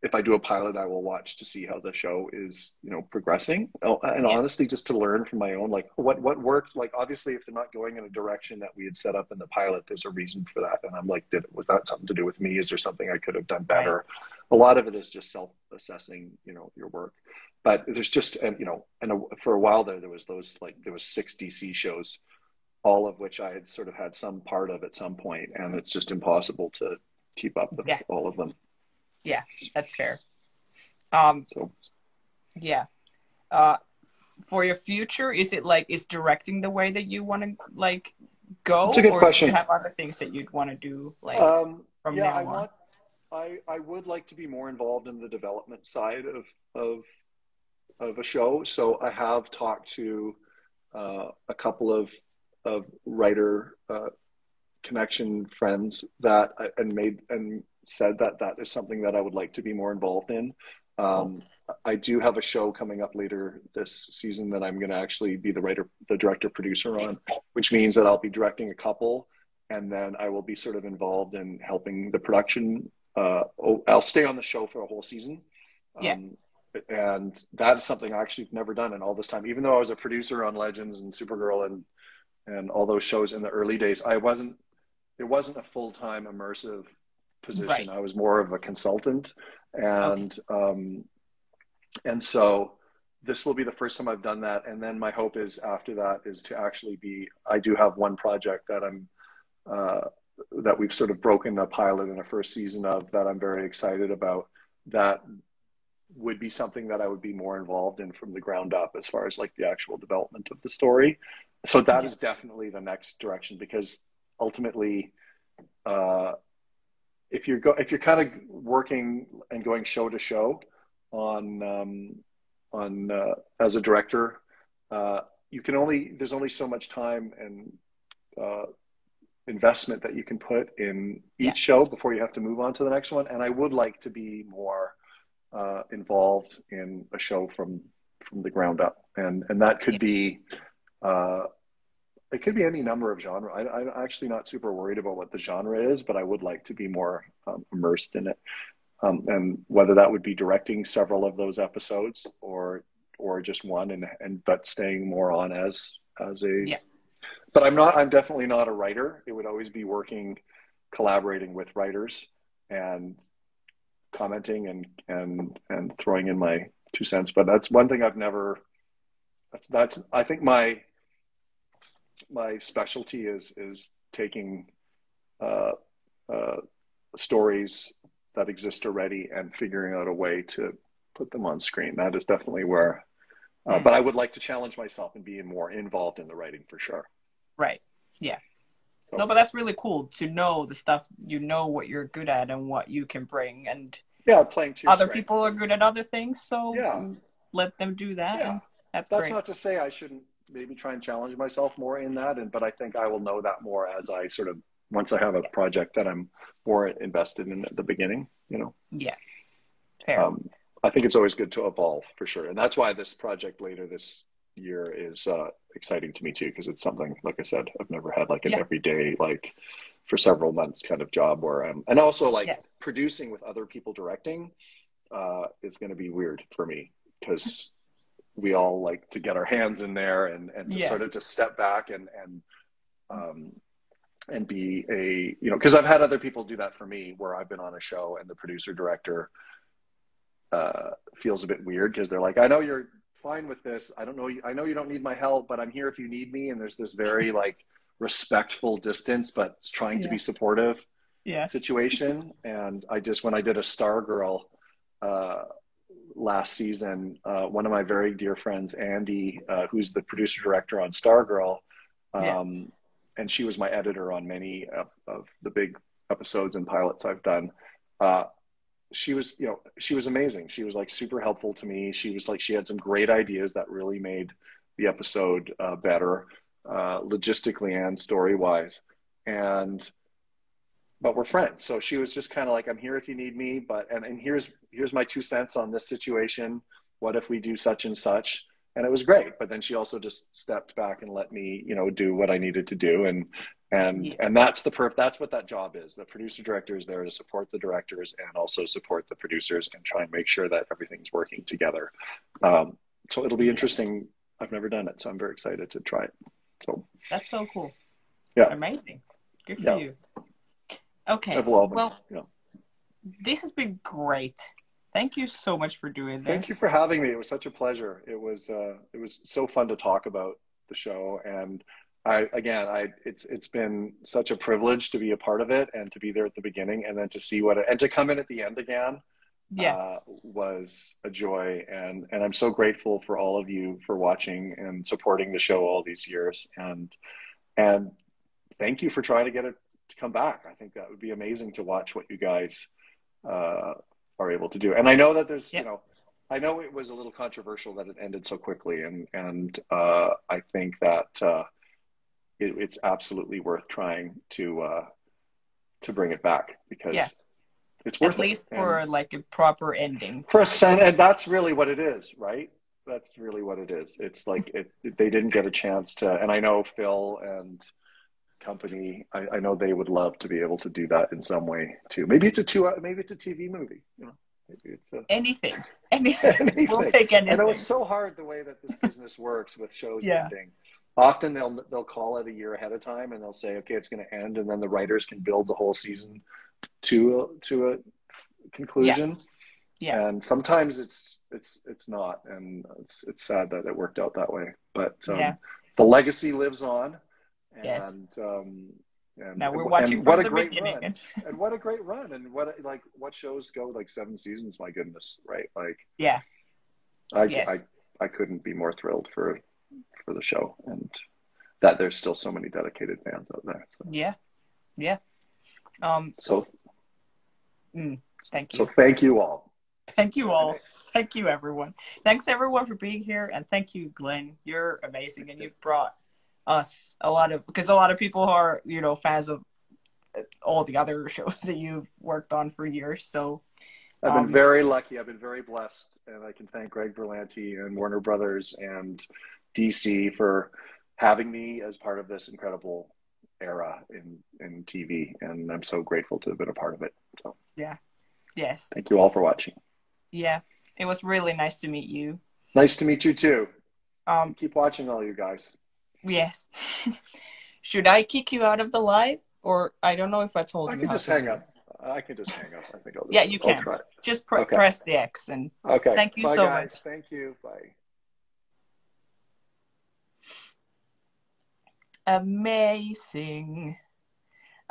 If I do a pilot, I will watch to see how the show is, you know, progressing. Oh, and Yeah. honestly, just to learn from my own, like what worked. Like obviously, if they're not going in a direction that we had set up in the pilot, there's a reason for that. And I'm like, was that something to do with me? Is there something I could have done Right. better? A lot of it is just self-assessing, you know, your work. But there's just, and you know, for a while there was those like there was 6 DC shows, all of which I had sort of had some part of at some point, and it's just impossible to keep up with Yeah. all of them. Yeah. That's fair. Um, So yeah. Uh, for your future, is it like is directing the way that you want to like go, it's a good or do you question. have other things that you'd want to do like from Yeah, now on? I would like to be more involved in the development side of of a show. So I have talked to a couple of writer connection friends that and made and said that that is something that I would like to be more involved in. Cool. Um, I do have a show coming up later this season that I'm going to actually be the director, producer on, which means that I'll be directing a couple, and then I will be sort of involved in helping the production. I'll stay on the show for a whole season, Yeah. um, and that is something I actually have never done in all this time. Even though I was a producer on Legends and Supergirl and all those shows in the early days, I wasn't it wasn't a full-time immersive position. Right. I was more of a consultant, Okay. and so this will be the first time I've done that. And then my hope is after that is to actually be. I do have one project that I'm uh, that we've sort of broken a pilot in a first season of that I'm very excited about. That would be something that I would be more involved in from the ground up as far as like the actual development of the story. So that Yeah. is definitely the next direction because ultimately, uh, if you're kind of working and going show to show on as a director, uh, you can only there's only so much time and uh, investment that you can put in Yeah. each show before you have to move on to the next one. And I would like to be more involved in a show from the ground up, and that could Yeah. be. Uh, it could be any number of genre. I'm actually not super worried about what the genre is, but I would like to be more immersed in it. And whether that would be directing several of those episodes or just one, and but staying more on as a. Yeah. But I'm not. I'm definitely not a writer. It would always be working, collaborating with writers, and commenting and throwing in my 2 cents. But that's one thing I've never. That's I think my specialty is taking uh, uh, stories that exist already and figuring out a way to put them on screen. That is definitely where. Mm. But I would like to challenge myself and be more involved in the writing for sure. Right. Yeah. No, So but that's really cool to know the stuff you know what you're good at and what you can bring, and yeah, playing to your other people strengths are is good at other things, so yeah, let them do that, yeah. and that's That's great. not to say I shouldn't maybe try and challenge myself more in that, but I think I will know that more as I sort of once I have a Yeah. project that I'm more invested in at the beginning. You know. Yeah. Fair. um, I think it's always good to evolve for sure. And that's why this project later this year is exciting to me too, because it's something, like I said, I've never had like an Yeah. everyday, like for several months kind of job where I'm, and also like Yeah. producing with other people directing is going to be weird for me because we all like to get our hands in there and to Yeah. sort of just step back um, and be a, you know, because I've had other people do that for me where I've been on a show and the producer director feels a bit weird because they're like, I know you're fine with this. I don't know. I know you don't need my help, but I'm here if you need me. And there's this very like respectful distance, but trying to Yeah. be supportive Yeah. situation. And I just, when I did a Stargirl last season, one of my very dear friends, Andy, who's the producer director on Stargirl, Yeah. and she was my editor on many of the big episodes and pilots I've done. Uh, she was, you know, she was amazing. She was like super helpful to me. She was like, she had some great ideas that really made the episode better, logistically and story wise. And but we're friends. So she was just kind of like, I'm here if you need me, but and here's my 2 cents on this situation. What if we do such and such? And it was great. But then she also just stepped back and let me, you know, do what I needed to do. Yeah. And that's that's what that job is. The producer director is there to support the directors and also support the producers and try and make sure that everything's working together. So it'll be Yeah. interesting. I've never done it, so I'm very excited to try it. So That's so cool. yeah, Amazing. Good for yeah. you. Okay. I've loved, Well, yeah. this has been great. Thank you so much for doing Thank you this. for having me. It was such a pleasure. It was so fun to talk about the show, and it's been such a privilege to be a part of it and to be there at the beginning, and then to see and to come in at the end again Yeah. was a joy, and I'm so grateful for all of you for watching and supporting the show all these years, and thank you for trying to get it to come back. I think that would be amazing to watch what you guys uh, are able to do. And I know that there's, you Yeah. know, I know it was a little controversial that it ended so quickly, and I think that it's absolutely worth trying to bring it back Yeah. because it's At worth it. least And for like a proper ending. for a cent, and that's really what it is, right? That's really what it is. It's like they didn't get a chance to, and I know Phil and company, I know they would love to be able to do that in some way too. Maybe it's maybe it's a TV movie, you know, maybe it's a Anything. Anything. We'll anything. take I know it's anything. so hard the way that this business works with shows Yeah. ending. Often they'll call it a year ahead of time and they'll say, okay, it's going to end, and then the writers can build the whole season to a Yeah. conclusion. Yeah. And sometimes it's not, and it's sad that it worked out that way. But Yeah. the legacy lives on, Yes. and Now we're watching what from a the great beginning. run, and what a great run, and what shows go like 7 seasons? My goodness, right? Like Yeah. I Yes. I couldn't be more thrilled for the show, and that there's still so many dedicated fans out there. Yeah. Yeah. Um, So Thank so you. thank you all. Thank you And all. Thank you, everyone. Thanks, everyone, for being here. And thank you, Glenn. You're amazing. And you've brought us because a lot of people are, fans of all the other shows that you've worked on for years. So, I've been very lucky. I've been very blessed, and I can thank Greg Berlanti and Warner Brothers and DC for having me as part of this incredible era in TV, and I'm so grateful to have been a part of it. So, yeah. Yes. thank you all for watching. Yeah. It was really nice to meet you. Nice to meet you too. Um, Keep watching, all you guys. yes. Should I kick you out of the live? Or I don't know if I told I you can how just to hang do it. up. I can just hang up. I think Yeah, you I'll can. try it. Just Okay. press the X and Okay. thank you Bye, so guys. much. Thank you. Bye. Amazing.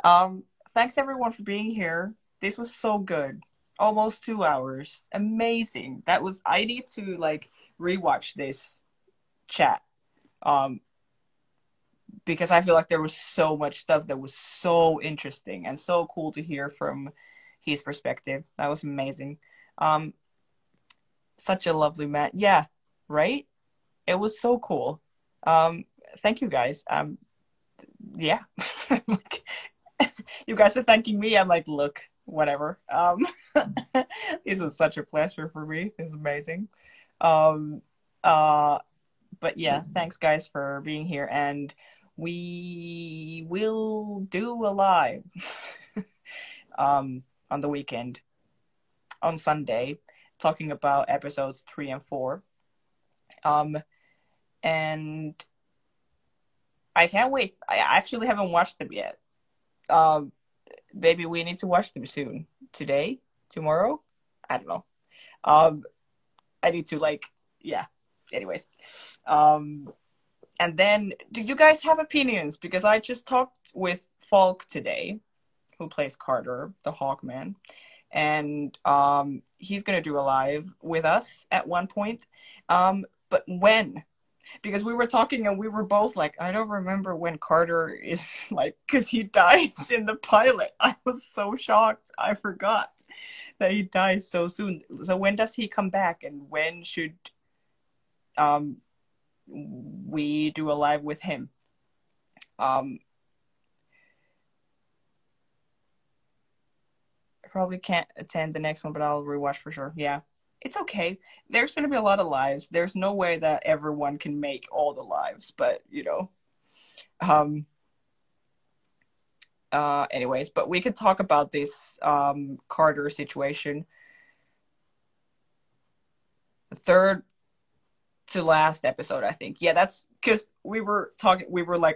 Thanks everyone for being here. This was so good. Almost 2 hours. Amazing. I need to rewatch this chat. Because I feel like there was so much stuff that was so interesting and so cool to hear from his perspective. That was amazing. Such a lovely man. Yeah, right? It was so cool. Thank you guys. Yeah. You guys are thanking me. I'm like, look, whatever. This was such a pleasure for me. This is amazing. But But yeah, thanks guys for being here, and we will do a live on the weekend on Sunday, talking about episodes 3 and 4. And I can't wait. I actually haven't watched them yet. Maybe we need to watch them soon. Today? Tomorrow? I don't know. I need to yeah. Anyways. And then, do you guys have opinions? Because I just talked with Falk today, who plays Carter, the Hawkman, and he's gonna do a live with us at one point. But when? Because we were talking and we were both like, I don't remember when Carter is because he dies in the pilot. I was so shocked. I forgot that he dies so soon. So when does he come back, and when should we do a live with him? I probably can't attend the next one, but I'll rewatch for sure. Yeah. It's okay. There's going to be a lot of lives. There's no way that everyone can make all the lives, but anyways, but we could talk about this Carter situation. The third to last episode, I think. Yeah, that's because we were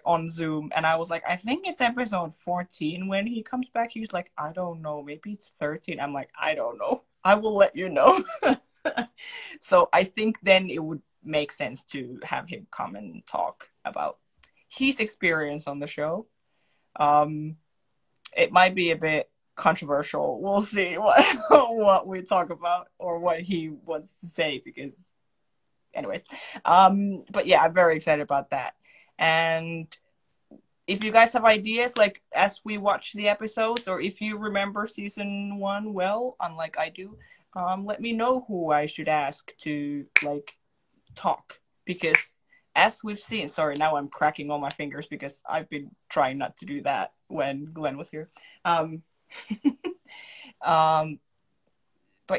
on Zoom, and I was like, I think it's episode 14 when he comes back. He was like, I don't know, maybe it's 13. I'm like, I don't know. I will let you know. So I think then it would make sense to have him come and talk about his experience on the show. It might be a bit controversial. We'll see what we talk about or what he wants to say, because anyways. But yeah, I'm very excited about that. And if you guys have ideas, as we watch the episodes, or if you remember season 1 well, unlike I do, let me know who I should ask to talk. Because as we've seen, sorry, now I'm cracking all my fingers because I've been trying not to do that when Glenn was here. But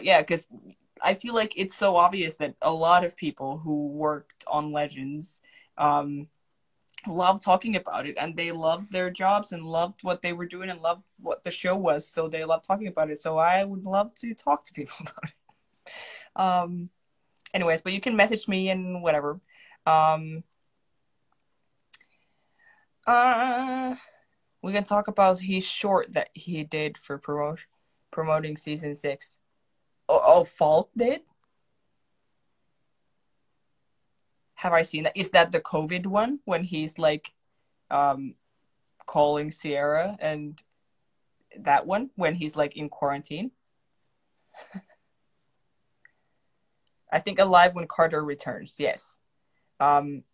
yeah, because I feel like it's so obvious that a lot of people who worked on Legends love talking about it, and they loved their jobs and loved what they were doing and loved what the show was, so they love talking about it. So I would love to talk to people about it. Anyways, but you can message me and whatever. We can talk about his short that he did for promoting season 6. Oh, Falk did? Have I seen that? Is that the COVID one when he's calling Sierra, and that one when he's in quarantine? I think Alive When Carter Returns. Yes. I'm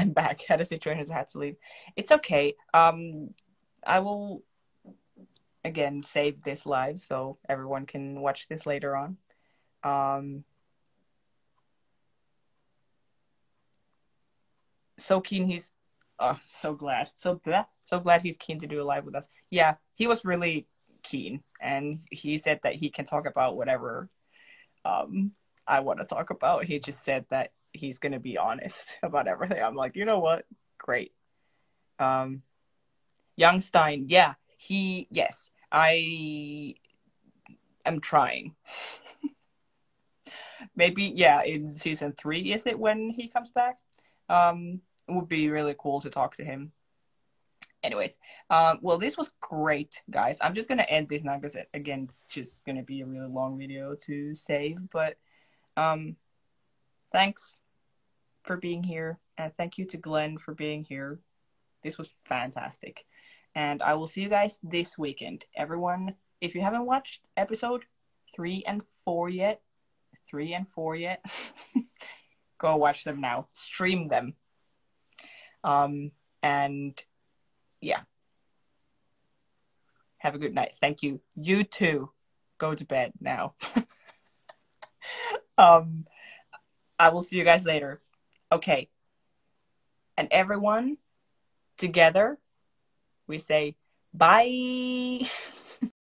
back. Had a situation that had to leave. It's okay. I will again save this live so everyone can watch this later on. So keen he's so glad he's keen to do a live with us. Yeah, he was really keen, and he said that he can talk about whatever I want to talk about. He just said that he's gonna be honest about everything. I'm like, you know what, great. Youngstein, yeah, yes, I am trying. Maybe, yeah, in season 3, is it when he comes back? It would be really cool to talk to him. Anyways, well, this was great, guys. I'm just gonna end this now because, again, it's just gonna be a really long video to save. But thanks for being here, and thank you to Glenn for being here. This was fantastic, and I will see you guys this weekend. Everyone, if you haven't watched episode 3 and 4 yet, go watch them now. Stream them. And yeah. Have a good night. Thank you. You too. Go to bed now. I will see you guys later. Okay. And everyone, together, we say bye.